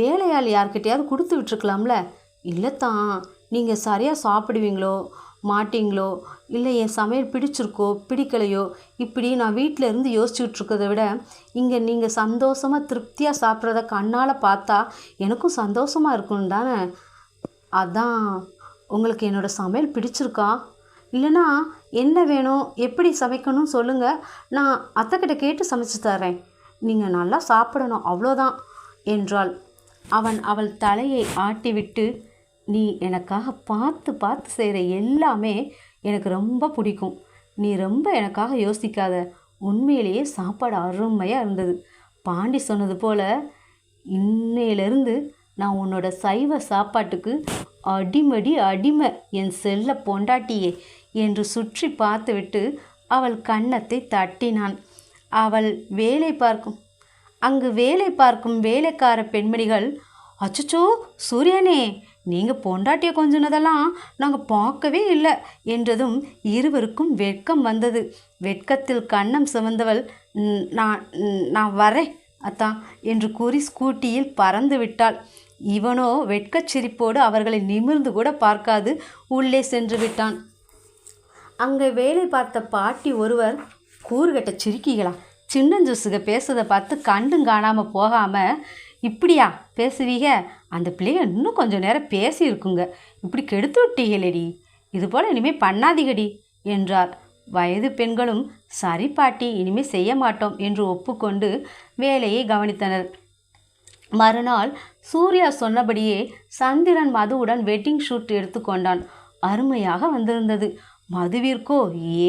வேலையாள் யார்கிட்டையாவது கொடுத்து விட்டுருக்கலாம்ல. இல்லைத்தான், நீங்கள் சரியாக சாப்பிடுவீங்களோ மாட்டிங்களோ, இல்லை என் சமையல் பிடிச்சிருக்கோ பிடிக்கலையோ, இப்படி நான் வீட்டில் இருந்து யோசிச்சுக்கிட்டு இருக்கிறத விட இங்கே நீங்கள் சந்தோஷமாக திருப்தியாக சாப்பிட்றத கண்ணால் பார்த்தா எனக்கும் சந்தோஷமாக இருக்குன்னு தானே. அதான் உங்களுக்கு என்னோடய சமையல் பிடிச்சிருக்கா, இல்லைனா என்ன வேணும் எப்படி சமைக்கணும்னு சொல்லுங்கள், நான் அத்தைக்கிட்ட கேட்டு சமைச்சு தரேன். நீங்கள் நல்லா சாப்பிடணும், அவ்வளோதான் என்றாள். அவள் தலையை ஆட்டிவிட்டு, நீ எனக்காக பார்த்து பார்த்து செய்கிற எல்லாமே எனக்கு ரொம்ப பிடிக்கும். நீ ரொம்ப எனக்காக யோசிக்காத. உண்மையிலேயே சாப்பாடு அருமையாக இருந்தது. பாண்டி சொன்னது போல் இன்னையிலிருந்து நான் உன்னோட சைவ சாப்பாட்டுக்கு அடிமை என் செல்ல பொண்டாட்டியே என்று சுற்றி பார்த்துவிட்டு அவள் கன்னத்தை தட்டினான். அங்கு வேலை பார்க்கும் வேலைக்கார பெண்மணிகள், அச்சச்சோ சூர்யானே, நீங்கள் பொண்டாட்டியை கொஞ்சினதெல்லாம் நாங்கள் பார்க்கவே இல்லை என்றதும் இருவருக்கும் வெட்கம் வந்தது. வெட்கத்தில் கன்னம் சிவந்தவள், நான் வரேன் அத்தான் என்று கூறி ஸ்கூட்டியில் பறந்து விட்டாள். இவனோ வெட்கச் சிரிப்போடு அவர்களை நிமிர்ந்து கூட பார்க்காது உள்ளே சென்று விட்டான். அங்கே வேலை பார்த்த பாட்டி ஒருவர், கூறுகட்ட சிரிக்கிகளா, சின்னஞ்சூசுக பேசுறதை பார்த்து கண்டும் காணாமல் போகாமல் இப்படியா பேசுவீங்க, அந்த பிள்ளைங்க இன்னும் கொஞ்சம் நேரம் பேசியிருக்குங்க, இப்படி கெடுத்து விட்டீங்களேடி, இதுபோல் இனிமேல் பண்ணாதீங்கடி என்றார். வயது பெண்களும் சரி பாட்டி, இனிமேல் செய்ய மாட்டோம் என்று ஒப்புக்கொண்டு வேலையை கவனித்தனர். மறுநாள் சூர்யா சொன்னபடியே சந்திரன் மதுவுடன் வெட்டிங் ஷூட் எடுத்துக்கொண்டான். அருமையாக வந்திருந்தது. மதுவிற்கோ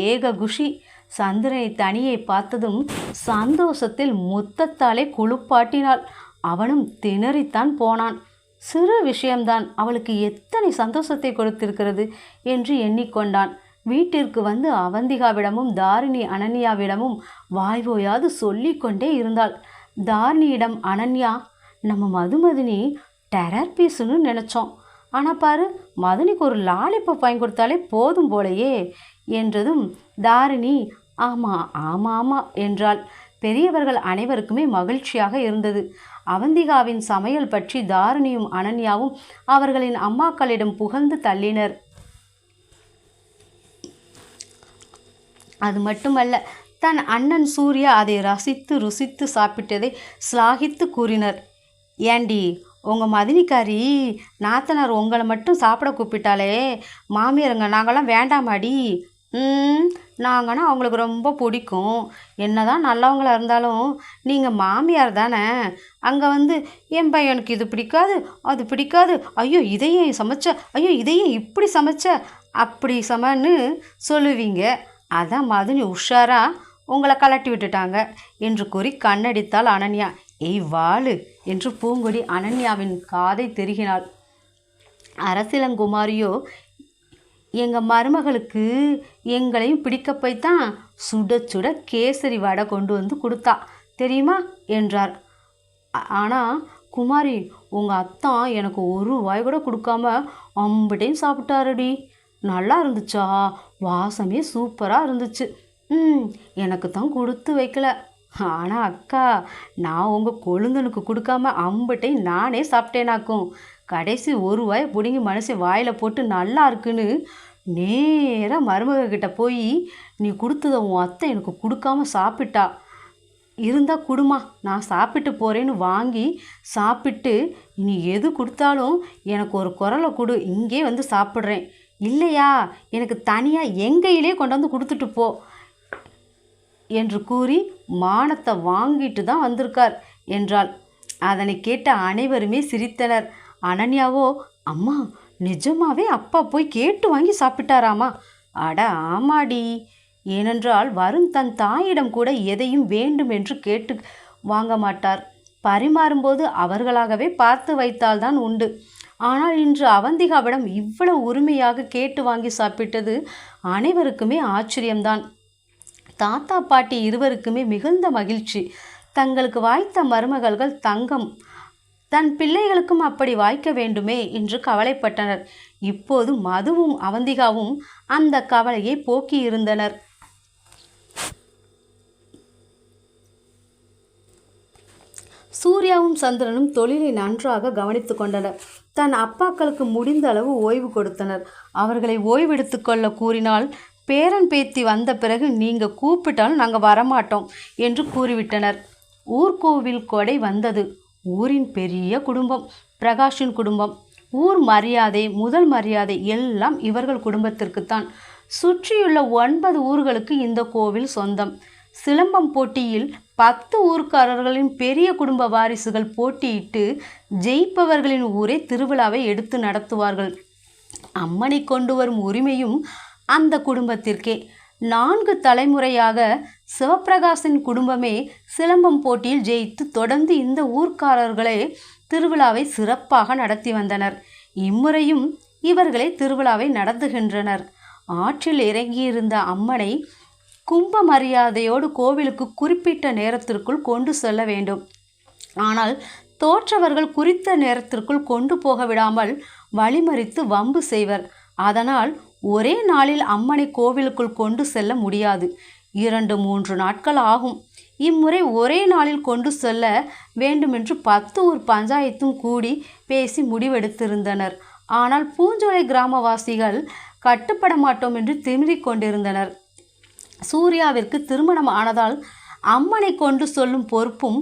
ஏக குஷி. சந்திரனை தனியை பார்த்ததும் சந்தோஷத்தில் முத்தத்தாலே குளிப்பாட்டினாள். அவனும் திணறித்தான் போனான். சிறு விஷயம்தான் அவளுக்கு எத்தனை சந்தோஷத்தை கொடுத்திருக்கிறது என்று எண்ணிக்கொண்டான். வீட்டிற்கு வந்து அவந்திகாவிடமும் தாரிணி அனன்யாவிடமும் வாய்வோயாது சொல்லி கொண்டே இருந்தாள். தாரிணியிடம் அனன்யா, நம்ம மதுமதினி டெரர் பீஸுன்னு நினச்சோம், ஆனால் பாரு மதுனிக்கு ஒரு லாலிபப் வாங்கி கொடுத்தாலே போதும் போலையே என்றதும் தாரிணி ஆமாம் என்றாள். பெரியவர்கள் அனைவருக்குமே மகிழ்ச்சியாக இருந்தது. அவந்திகாவின் சமையல் பற்றி தாரிணியும் அனன்யாவும் அவர்களின் அம்மாக்களிடம் புகழ்ந்து தள்ளினர். அது மட்டுமல்ல, தன் அண்ணன் சூர்யா அதை ரசித்து ருசித்து சாப்பிட்டதை ஸ்லாகித்து கூறினர். ஏண்டி உங்கள் மதினிக்காரி நாத்தனார் உங்களை மட்டும் சாப்பிட கூப்பிட்டாலே, மாமியாருங்க நாங்களாம் வேண்டாமாடி? நாங்கன்னா அவங்களுக்கு ரொம்ப பிடிக்கும். என்னதான் நல்லவங்களாக இருந்தாலும் நீங்கள் மாமியார் தானே. அங்கே வந்து என் பையனுக்கு இது பிடிக்காது அது பிடிக்காது, ஐயோ இதையும் சமைச்ச, ஐயோ இதையும் இப்படி சமைச்ச, அப்படி சமன்னு சொல்லுவீங்க. அதான் மதுனி உஷாரா உங்களை கலட்டி விட்டுட்டாங்க என்று கூறி கண்ணடித்தாள் அனன்யா. ஏய் வாளு என்று பூங்கொடி அனன்யாவின் காதை தெருகினாள். அரசிலங்குமாரியோ, எங்கள் மருமகளுக்கு எங்களையும் பிடிக்க போய்த்தான் சுட சுட கேசரி வடை கொண்டு வந்து கொடுத்தா தெரியுமா என்றார். ஆனால் குமாரி, உங்கள் அத்தான் எனக்கு ஒரு வாய் கூட கொடுக்காம அம்பட்டையும் சாப்பிட்டாரடி. நல்லா இருந்துச்சா? வாசமே சூப்பராக இருந்துச்சு. எனக்கு தான் கொடுத்து வைக்கல. ஆனால் அக்கா, நான் உங்கள் கொழுந்தனுக்கு கொடுக்காம அம்பட்டையும் நானே சாப்பிட்டேனாக்கும். கடைசி ஒரு வாயை பிடுங்கி மனுஷன் வாயில் போட்டு நல்லா இருக்குன்னு நேராக மருமகிட்ட போய், நீ கொடுத்ததை உன் அத்தை எனக்கு கொடுக்காம சாப்பிட்டா, இருந்தால் குடுமா நான் சாப்பிட்டு போகிறேன்னு வாங்கி சாப்பிட்டு, நீ எது கொடுத்தாலும் எனக்கு ஒரு குரலை கொடு, இங்கே வந்து சாப்பிட்றேன், இல்லையா எனக்கு தனியாக எங்கையிலே கொண்டாந்து கொடுத்துட்டு போ என்று கூறி மானத்தை வாங்கிட்டு தான் வந்திருக்கார் என்றாள். அதனை கேட்ட அனைவருமே சிரித்தனர். அனன்யாவோ, அம்மா நிஜமாவே அப்பா போய் கேட்டு வாங்கி சாப்பிட்டாராமா? அட ஆமாடி. ஏனென்றால் வரும் தன் தாயிடம் கூட எதையும் வேண்டும் என்று கேட்டு வாங்க மாட்டார். பரிமாறும்போது அவர்களாகவே பார்த்து வைத்தால்தான் உண்டு. ஆனால் இன்று அவந்திகாவிடம் இவ்வளவு உரிமையாக கேட்டு வாங்கி சாப்பிட்டது அனைவருக்குமே ஆச்சரியம்தான். தாத்தா பாட்டி இருவருக்குமே மிகுந்த மகிழ்ச்சி. தங்களுக்கு வாய்த்த மருமகள்கள் தங்கம். தன் பிள்ளைகளுக்கும் அப்படி வாய்க்க வேண்டுமே என்று கவலைப்பட்டனர். இப்போது மதுவும் அவந்திகாவும் அந்த கவலையை போக்கியிருந்தனர். சூர்யாவும் சந்திரனும் தொழிலை நன்றாக கவனித்து கொண்டனர். தன் அப்பாக்களுக்கு முடிந்த அளவு ஓய்வு கொடுத்தனர். அவர்களை ஓய்வெடுத்து கொள்ள கூறினால், பேரன் பேத்தி வந்த பிறகு நீங்கள் கூப்பிட்டாலும் நாங்கள் வரமாட்டோம் என்று கூறிவிட்டனர். ஊர்கோவில் கொடை வந்தது. ஊரின் பெரிய குடும்பம் பிரகாஷின் குடும்பம். ஊர் மரியாதை, முதல் மரியாதை எல்லாம் இவர்கள் குடும்பத்திற்குத்தான். சுற்றியுள்ள 9 ஊர்களுக்கு இந்த கோவில் சொந்தம். சிலம்பம் போட்டியில் 10 ஊர்க்காரர்களின் பெரிய குடும்ப வாரிசுகள் போட்டியிட்டு ஜெயிப்பவர்களின் ஊரே திருவிழாவை எடுத்து நடத்துவார்கள். அம்மனை கொண்டு வரும் உரிமையும் அந்த குடும்பத்திற்கே. 4 தலைமுறையாக சிவப்பிரகாசின் குடும்பமே சிலம்பம் போட்டியில் ஜெயித்து தொடர்ந்து இந்த ஊர்க்காரர்களே திருவிழாவை சிறப்பாக நடத்தி வந்தனர். இம்முறையும் இவர்களே திருவிழாவை நடத்துகின்றனர். ஆற்றில் இறங்கியிருந்த அம்மனை கும்ப மரியாதையோடு கோவிலுக்கு குறிப்பிட்ட நேரத்திற்குள் கொண்டு செல்ல வேண்டும். ஆனால் தோற்றவர்கள் குறித்த நேரத்திற்குள் கொண்டு போக விடாமல் வழிமறித்து வம்பு செய்வர். அதனால் ஒரே நாளில் அம்மனை கோவிலுக்குள் கொண்டு செல்ல முடியாது. 2-3 நாட்கள் ஆகும். இம்முறை ஒரே நாளில் கொண்டு செல்ல வேண்டுமென்று 10 ஊர் பஞ்சாயத்தும் கூடி பேசி முடிவெடுத்திருந்தனர். ஆனால் பூஞ்சோலை கிராமவாசிகள் கட்டுப்பட மாட்டோம் என்று திமிரிக் கொண்டிருந்தனர். சூர்யாவிற்கு திருமணம் ஆனதால் அம்மனை கொண்டு சொல்லும் பொறுப்பும்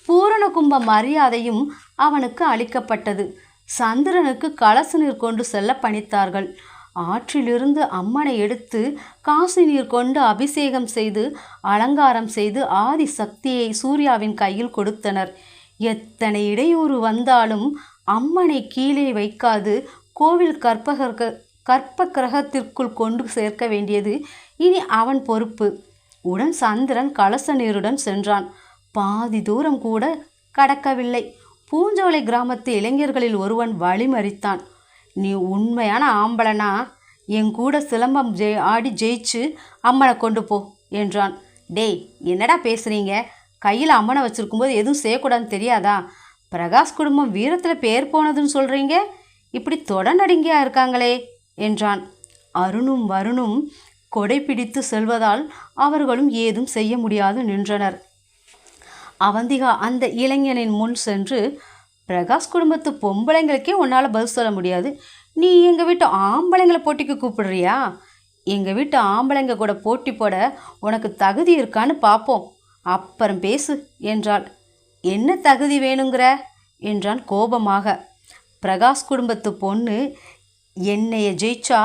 பூரண கும்ப மரியாதையும் அவனுக்கு அளிக்கப்பட்டது. சந்திரனுக்கு கலச நீர் கொண்டு செல்ல பணித்தார்கள். ஆற்றிலிருந்து அம்மனை எடுத்து காசி நீர் கொண்டு அபிஷேகம் செய்து அலங்காரம் செய்து ஆதி சக்தியை சூர்யாவின் கையில் கொடுத்தனர். எத்தனை இடையூறு வந்தாலும் அம்மனை கீழே வைக்காது கோவில் கற்ப கிரகத்திற்குள் கொண்டு சேர்க்க வேண்டியது இனி அவன் பொறுப்பு. உடன் சந்திரன் கலச நீருடன் சென்றான். பாதி தூரம் கூட கடக்கவில்லை. பூஞ்சோலை கிராமத்து இளைஞர்களில் ஒருவன் வழிமறித்தான். நீ உண்மையான ஆம்பளனா என் கூட சிலம்பம் ஆடி ஜெயிச்சு அம்மனை கொண்டு போ என்றான். டேய், என்னடா பேசுகிறீங்க? கையில் அம்மனை வச்சுருக்கும்போது எதுவும் செய்யக்கூடாதுன்னு தெரியாதா? பிரகாஷ் குடும்பம் வீரத்தில் பேர் போனதுன்னு சொல்கிறீங்க. இப்படி தொடநடுங்கியா இருக்காங்களே என்றான். அருணும் வருணும் கொடை பிடித்து செல்வதால் அவர்களும் ஏதும் செய்ய முடியாது நின்றனர். அவந்திகா அந்த இளைஞனின் முன் சென்று, பிரகாஷ் குடும்பத்து பொம்பளைங்களுக்கே உன்னால் பதில் சொல்ல முடியாது, நீ எங்கள் வீட்டு ஆம்பளைங்களை போட்டிக்கு கூப்பிடுறியா? எங்கள் வீட்டு ஆம்பளைங்க கூட போட்டி போட உனக்கு தகுதி இருக்கான்னு பார்ப்போம், அப்புறம் பேசு என்றாள். என்ன தகுதி வேணுங்கிற என்றான் கோபமாக. பிரகாஷ் குடும்பத்து பொண்ணு என்னைய ஜெயிச்சா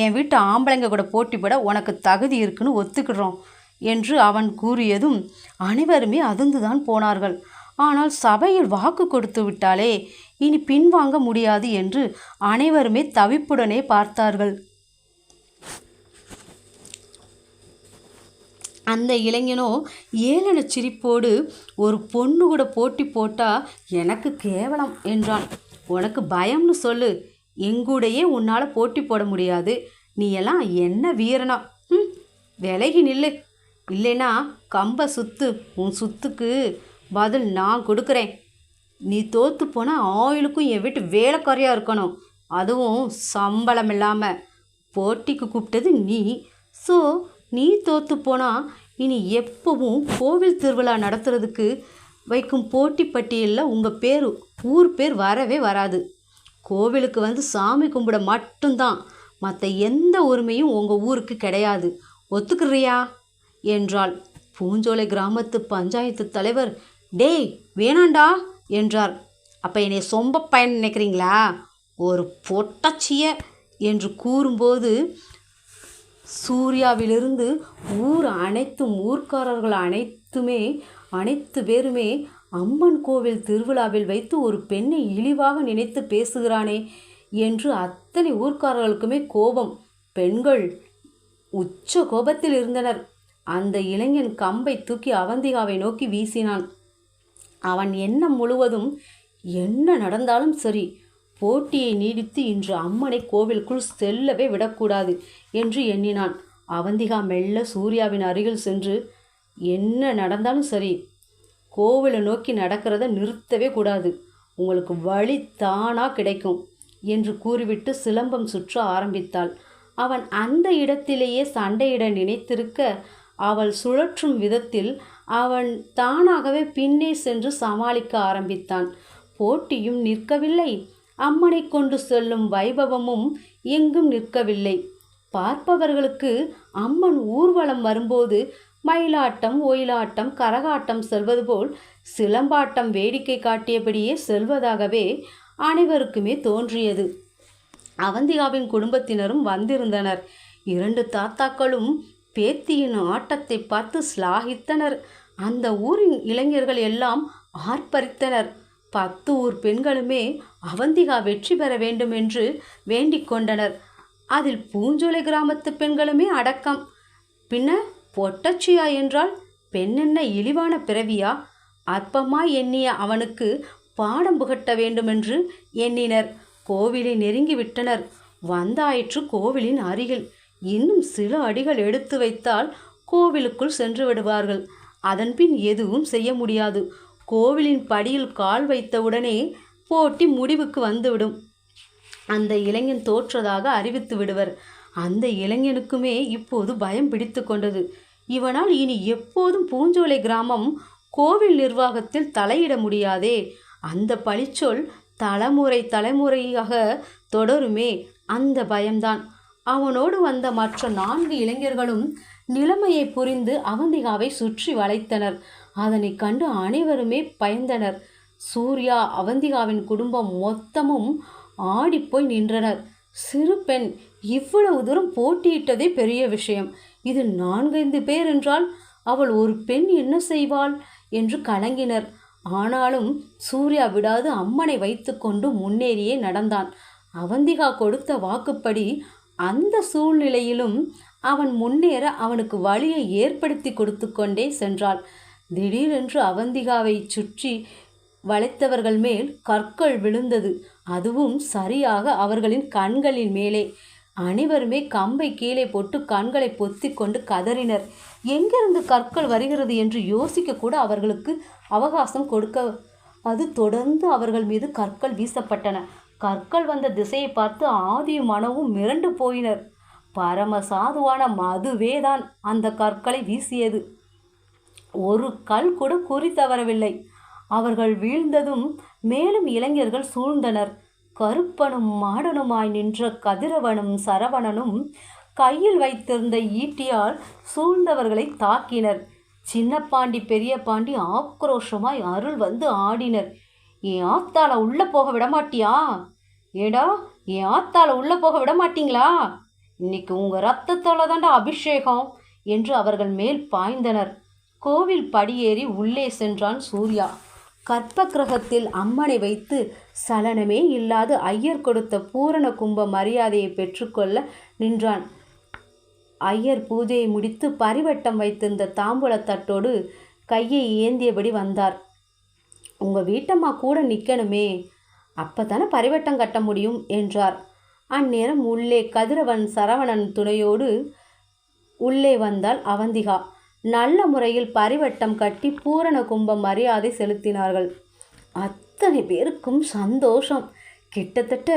என் வீட்டு ஆம்பளைங்க கூட போட்டி போட உனக்கு தகுதி இருக்குன்னு ஒத்துக்கிடுறோம் என்று அவன் கூறியதும் அனைவருமே அதிர்ந்துதான் போனார்கள். ஆனால் சபையில் வாக்கு கொடுத்து விட்டாலே இனி பின்வாங்க முடியாது என்று அனைவருமே தவிப்புடனே பார்த்தார்கள். அந்த இளைஞனோ ஏளன சிரிப்போடு, ஒரு பொண்ணு கூட போட்டி போட்டா எனக்கு கேவலம் என்றான். உனக்கு பயம்னு சொல்லு, எங்கூடையே உன்னால் போட்டி போட முடியாது. நீ எல்லாம் என்ன வீரனா? விலகி நில்லு, இல்லைன்னா கம்ப சுத்து. உன் சுத்துக்கு பதில் நான் கொடுக்குறேன். நீ தோற்று போனால் ஆயிலுக்கும் என் வீட்டு வேலைக்காரியாக இருக்கணும், அதுவும் சம்பளம் இல்லாமல். போட்டிக்கு கூப்பிட்டது நீ. ஸோ நீ தோற்று போனால் இனி எப்பவும் கோவில் திருவிழா நடத்துறதுக்கு வைக்கும் போட்டி பட்டியலில் உங்கள் பேர், ஊர் பேர் வரவே வராது. கோவிலுக்கு வந்து சாமி கும்பிட மட்டும்தான், மற்ற எந்த உரிமையும் உங்கள் ஊருக்கு கிடையாது. ஒத்துக்கிறியா என்றாள். பூஞ்சோலை கிராமத்து பஞ்சாயத்து தலைவர், டேய் வேணாண்டா என்றார். அப்போ என்னை சொம்ப பயன் நினைக்கிறீங்களா? ஒரு பொட்டச்சிய என்று கூறும்போது சூர்யாவிலிருந்து ஊர் அனைத்தும், ஊர்க்காரர்கள் அனைத்து பேருமே அம்மன் கோவில் திருவிழாவில் வைத்து ஒரு பெண்ணை இழிவாக நினைத்து பேசுகிறானே என்று அத்தனை ஊர்க்காரர்களுக்குமே கோபம். பெண்கள் உச்ச கோபத்தில் இருந்தனர். அந்த இளைஞன் கம்பை தூக்கி அவந்திகாவை நோக்கி வீசினான். அவன் எண்ணம் முழுவதும், என்ன நடந்தாலும் சரி, போட்டியை நீடித்து இன்று அம்மனை கோவிலுக்குள் செல்லவே விடக்கூடாது என்று எண்ணினான். அவந்திகா மெல்ல சூர்யாவின் அருகில் சென்று, என்ன நடந்தாலும் சரி, கோவிலை நோக்கி நடக்கிறத நிறுத்தவே கூடாது. உங்களுக்கு வழி தானா கிடைக்கும் என்று கூறிவிட்டு சிலம்பம் சுற்ற ஆரம்பித்தாள். அவன் அந்த இடத்திலேயே சண்டையிட நினைத்திருக்க, அவள் சுழற்றும் விதத்தில் அவன் தானாகவே பின்னே சென்று சமாளிக்க ஆரம்பித்தான். போட்டியும் நிற்கவில்லை, அம்மனை கொண்டு செல்லும் வைபவமும் எங்கும் நிற்கவில்லை. பார்ப்பவர்களுக்கு அம்மன் ஊர்வலம் வரும்போது மயிலாட்டம், ஒயிலாட்டம், கரகாட்டம் செல்வது போல் சிலம்பாட்டம் வேடிக்கை காட்டியபடியே செல்வதாகவே அனைவருக்குமே தோன்றியது. அவந்திகாவின் குடும்பத்தினரும் வந்திருந்தனர். 2 தாத்தாக்களும் பேத்தியின் ஆட்டத்தை பார்த்து சிலாகித்தனர். அந்த ஊரின் இளைஞர்கள் எல்லாம் ஆர்ப்பரித்தனர். 10 ஊர் பெண்களுமே அவந்திகா வெற்றி பெற வேண்டும் என்று வேண்டிக் கொண்டனர். அதில் பூஞ்சோலை கிராமத்து பெண்களுமே அடக்கம். பின்ன பொட்டச்சியா என்றால் பெண்ணென்ன இழிவான பிறவியா? அற்பமாய் எண்ணிய அவனுக்கு பாடம் புகட்ட வேண்டுமென்று எண்ணினர். கோவிலை நெருங்கி விட்டனர். வந்தாயிற்று கோவிலின் அருகில். இன்னும் சில அடிகள் எடுத்து வைத்தால் கோவிலுக்குள் சென்று விடுவார்கள். அதன்பின் எதுவும் செய்ய முடியாது. கோவிலின் படியில் கால் வைத்தவுடனே போட்டி முடிவுக்கு வந்துவிடும். அந்த இளைஞன் தோற்றதாக அறிவித்து விடுவர். அந்த இளைஞனுக்குமே இப்போது பயம் பிடித்து கொண்டது. இவனால் இனி எப்போதும் பூஞ்சோலை கிராமம் கோவில் நிர்வாகத்தில் தலையிட முடியாதே. அந்த பழிச்சொல் தலைமுறையாக தொடருமே. அந்த பயம்தான். அவனோடு வந்த மற்ற 4 இளைஞர்களும் நிலைமையை புரிந்து அவந்திகாவை சுற்றி வளைத்தனர். அதனை கண்டு அனைவருமே பயந்தனர். சூர்யா, அவந்திகாவின் குடும்பம் மொத்தமும் ஆடிப்போய் நின்றனர். சிறு பெண் இவ்வளவு தூரம் போட்டியிட்டதே பெரிய விஷயம். இது 4-5 பேர் என்றால் அவள் ஒரு பெண் என்ன செய்வாள் என்று கலங்கினர். ஆனாலும் சூர்யா விடாது அம்மனை வைத்து கொண்டு முன்னேறியே நடந்தான். அவந்திகா கொடுத்த வாக்குப்படி அந்த சூழ்நிலையிலும் அவன் முன்னேற அவனுக்கு வழியை ஏற்படுத்தி கொடுத்து கொண்டே சென்றாள். திடீரென்று அவந்திகாவை சுற்றி வளைத்தவர்கள் மேல் கற்கள் விழுந்தது. அதுவும் சரியாக அவர்களின் கண்களின் மேலே. அனைவருமே கம்பை கீழே போட்டு கண்களை பொத்தி கொண்டு கதறினர். எங்கிருந்து கற்கள் வருகிறது என்று யோசிக்க கூட அவர்களுக்கு அவகாசம் கொடுக்க அது தொடர்ந்து அவர்கள் மீது கற்கள் வீசப்பட்டன. கற்கள் வந்த திசையை பார்த்து ஆதியும் மனவும் மிரண்டு போயினர். பரம சாதுவான மதுவேதான் அந்த கற்களை வீசியது. ஒரு கல் கூட குறி தவறவில்லை. அவர்கள் வீழ்ந்ததும் மேலும் இளைஞர்கள் சூழ்ந்தனர். கருப்பனும் மாடனுமாய் நின்ற கதிரவனும் சரவணனும் கையில் வைத்திருந்த ஈட்டியால் சூழ்ந்தவர்களை தாக்கினர். சின்னப்பாண்டி, பெரிய பாண்டி ஆக்ரோஷமாய் அருள் வந்து ஆடினர். என் ஆத்தால உள்ள போக விடமாட்டியா? ஏடா, என் ஆத்தால உள்ள போக விடமாட்டீங்களா? இன்னைக்கு உங்க ரத்தத்தால தாண்டா அபிஷேகம் என்று அவர்கள் மேல் பாய்ந்தனர். கோவில் படியேறி உள்ளே சென்றான் சூர்யா. கற்ப கிரகத்தில் அம்மனை வைத்து சலனமே இல்லாது ஐயர் கொடுத்த பூரண கும்ப மரியாதையை பெற்றுக்கொள்ள நின்றான். ஐயர் பூஜையை முடித்து பரிவட்டம் வைத்திருந்த தாம்பூலத்தட்டோடு கையை ஏந்தியபடி வந்தார். உங்கள் வீட்டம்மா கூட நிற்கணுமே, அப்போ தானே பரிவட்டம் கட்ட முடியும் என்றார். அந்நேரம் உள்ளே கதிரவன் சரவணன் துணையோடு உள்ளே வந்தால் அவந்திகா. நல்ல முறையில் பரிவட்டம் கட்டி பூரண கும்பம் மரியாதை செலுத்தினார்கள். அத்தனை பேருக்கும் சந்தோஷம். கிட்டத்தட்ட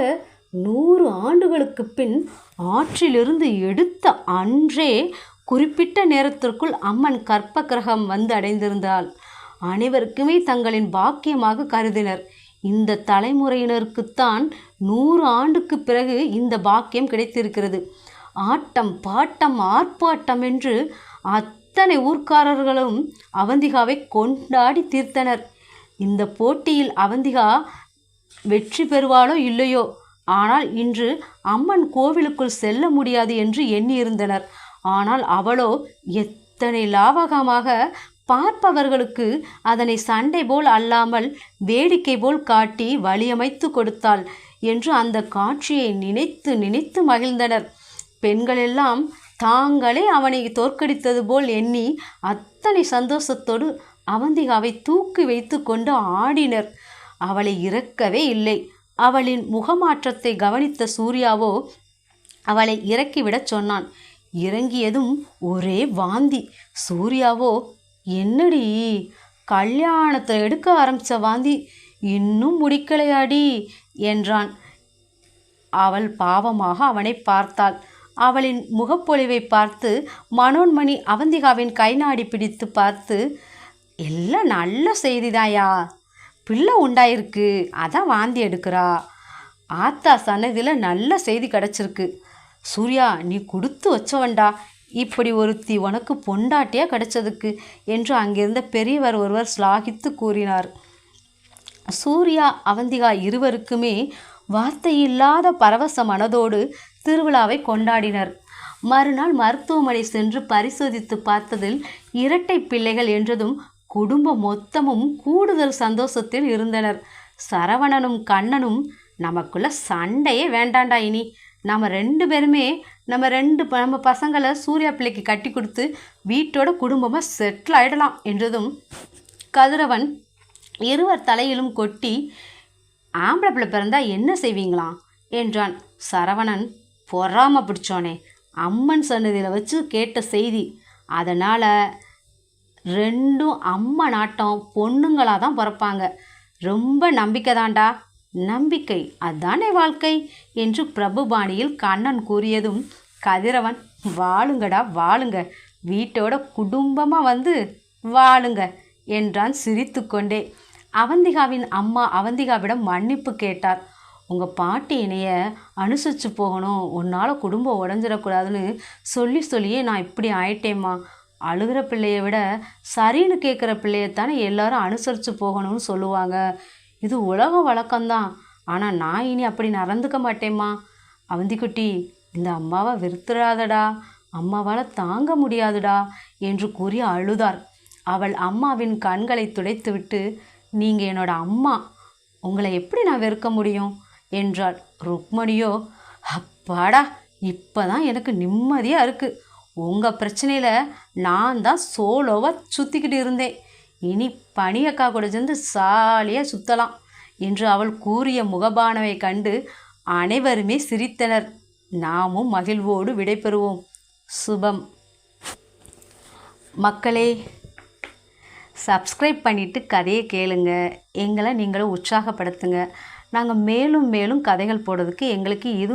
100 ஆண்டுகளுக்கு பின் ஆற்றிலிருந்து எடுத்த அன்றே குறிப்பிட்ட நேரத்திற்குள் அம்மன் கற்ப கிரகம் வந்து அடைந்திருந்தாள். அனைவருக்குமே தங்களின் பாக்கியமாக கருதினர். இந்த தலைமுறையினருக்குத்தான் 100 ஆண்டுக்கு பிறகு இந்த பாக்கியம் கிடைத்திருக்கிறது. ஆட்டம், பாட்டம், ஆர்ப்பாட்டம் என்று அத்தனை ஊர்க்காரர்களும் அவந்திகாவை கொண்டாடி தீர்த்தனர். இந்த போட்டியில் அவந்திகா வெற்றி பெறுவாளோ இல்லையோ, ஆனால் இன்று அம்மன் கோவிலுக்குள் செல்ல முடியாது என்று எண்ணியிருந்தனர். ஆனால் அவளோ எத்தனை லாவகமாக பார்ப்பவர்களுக்கு அதனை சண்டை போல் அல்லாமல் வேடிக்கை போல் காட்டி வழியமைத்து கொடுத்தாள் என்று அந்த காட்சியை நினைத்து நினைத்து மகிழ்ந்தனர். பெண்களெல்லாம் தாங்களே அவனை தோற்கடித்தது போல் எண்ணி அத்தனை சந்தோஷத்தோடு அவந்திகாவை தூக்கி வைத்து கொண்டு ஆடினர். அவளை இறக்கவே இல்லை. அவளின் முகமாற்றத்தை கவனித்த சூர்யாவோ அவளை இறக்கிவிடச் சொன்னான். இறங்கியதும் ஒரே வாந்தி. சூர்யாவோ, என்னடி கல்யாணத்தை எடுக்க ஆரம்பித்த வாந்தி இன்னும் முடிக்கலையாடி என்றான். அவள் பாவமாக அவனை பார்த்தாள். அவளின் முகப்பொழிவை பார்த்து மனோன்மணி அவந்திகாவின் கை நாடி பிடித்து பார்த்து, எல்லாம் நல்ல செய்திதாயா, பிள்ளை உண்டாயிருக்கு, அதான் வாந்தி எடுக்கிறா. ஆத்தா சன்னதியில் நல்ல செய்தி கிடச்சிருக்கு. சூர்யா, நீ கொடுத்து வச்சவன்டா, இப்படி ஒருத்தி உனக்கு பொண்டாட்டியாக கிடைச்சதுக்கு என்று அங்கிருந்த பெரியவர் ஒருவர் ஸ்லாகித்து கூறினார். சூர்யா அவந்திகா இருவருக்குமே வார்த்தையில்லாத பரவச மனதோடு திருவிழாவை கொண்டாடினர். மறுநாள் மருத்துவமனை சென்று பரிசோதித்து பார்த்ததில் இரட்டை பிள்ளைகள் என்றதும் குடும்பம் மொத்தமும் கூடுதல் சந்தோஷத்தில் இருந்தனர். சரவணனும் கண்ணனும், நமக்குள்ள சண்டையே வேண்டாண்டா, இனி நம்ம 2 பேருமே நம்ம பசங்களை சூர்யா பிள்ளைக்கு கட்டி கொடுத்து வீட்டோட குடும்பமாக செட்டில் ஆகிடலாம் என்றதும் கதிரவன் இருவர் தலையிலும் கொட்டி, ஆம்பளை பிள்ளை பிறந்தா என்ன செய்வீங்களாம் என்றான். சரவணன், பொறாம பிடிச்சோனே, அம்மன் சன்னதியில் வச்சு கேட்ட செய்தி, அதனால் 2 அம்மா நாட்டம் பொண்ணுங்களாக தான் பிறப்பாங்க. ரொம்ப நம்பிக்கை தாண்டா. நம்பிக்கை அதானே வாழ்க்கை என்று பிரபுபாணியில் கண்ணன் கூறியதும் கதிரவன், வாழுங்கடா வாழுங்க, வீட்டோட குடும்பமாக வந்து வாழுங்க என்றான் சிரித்து கொண்டே. அவந்திகாவின் அம்மா அவந்திகாவிடம் மன்னிப்பு கேட்டார். உங்கள் பாட்டி என்னைய அனுசரித்து போகணும், உன்னால் குடும்பம் உடஞ்சிடக்கூடாதுன்னு சொல்லியே நான் இப்படி ஆயிட்டேம்மா. அழுகிற பிள்ளையை விட சரின்னு கேட்குற பிள்ளையத்தானே எல்லாரும் அனுசரித்து போகணும்னு சொல்லுவாங்க. இது உலக வழக்கம்தான். ஆனால் நான் இனி அப்படி நடந்துக்க மாட்டேம்மா. அவந்திக்குட்டி, இந்த அம்மாவை வெறுத்துறாதடா, அம்மாவால் தாங்க முடியாதுடா என்று கூறி அழுதார். அவள் அம்மாவின் கண்களை துடைத்துவிட்டு, நீங்கள் என்னோட அம்மா, உங்களை எப்படி நான் வெறுக்க முடியும் என்றாள். ருக்மணியோ, அப்பாடா, இப்போ தான் எனக்கு நிம்மதியாக இருக்குது. உங்கள் பிரச்சனையில் நான் தான் சோலோவாக சுற்றிக்கிட்டு இருந்தேன். இனி பனியக்கா கூட சேர்ந்து சாலியாக சுற்றலாம் என்று அவள் கூறிய முகபானவை கண்டு அனைவருமே சிரித்தனர். நாமும் மகிழ்வோடு விடைபெறுவோம். சுபம். மக்களே, சப்ஸ்கிரைப் பண்ணிவிட்டு கதையை கேளுங்க. எங்களை நீங்களும் உற்சாகப்படுத்துங்க. நாங்கள் மேலும் மேலும் கதைகள் போடுறதுக்கு எங்களுக்கு இது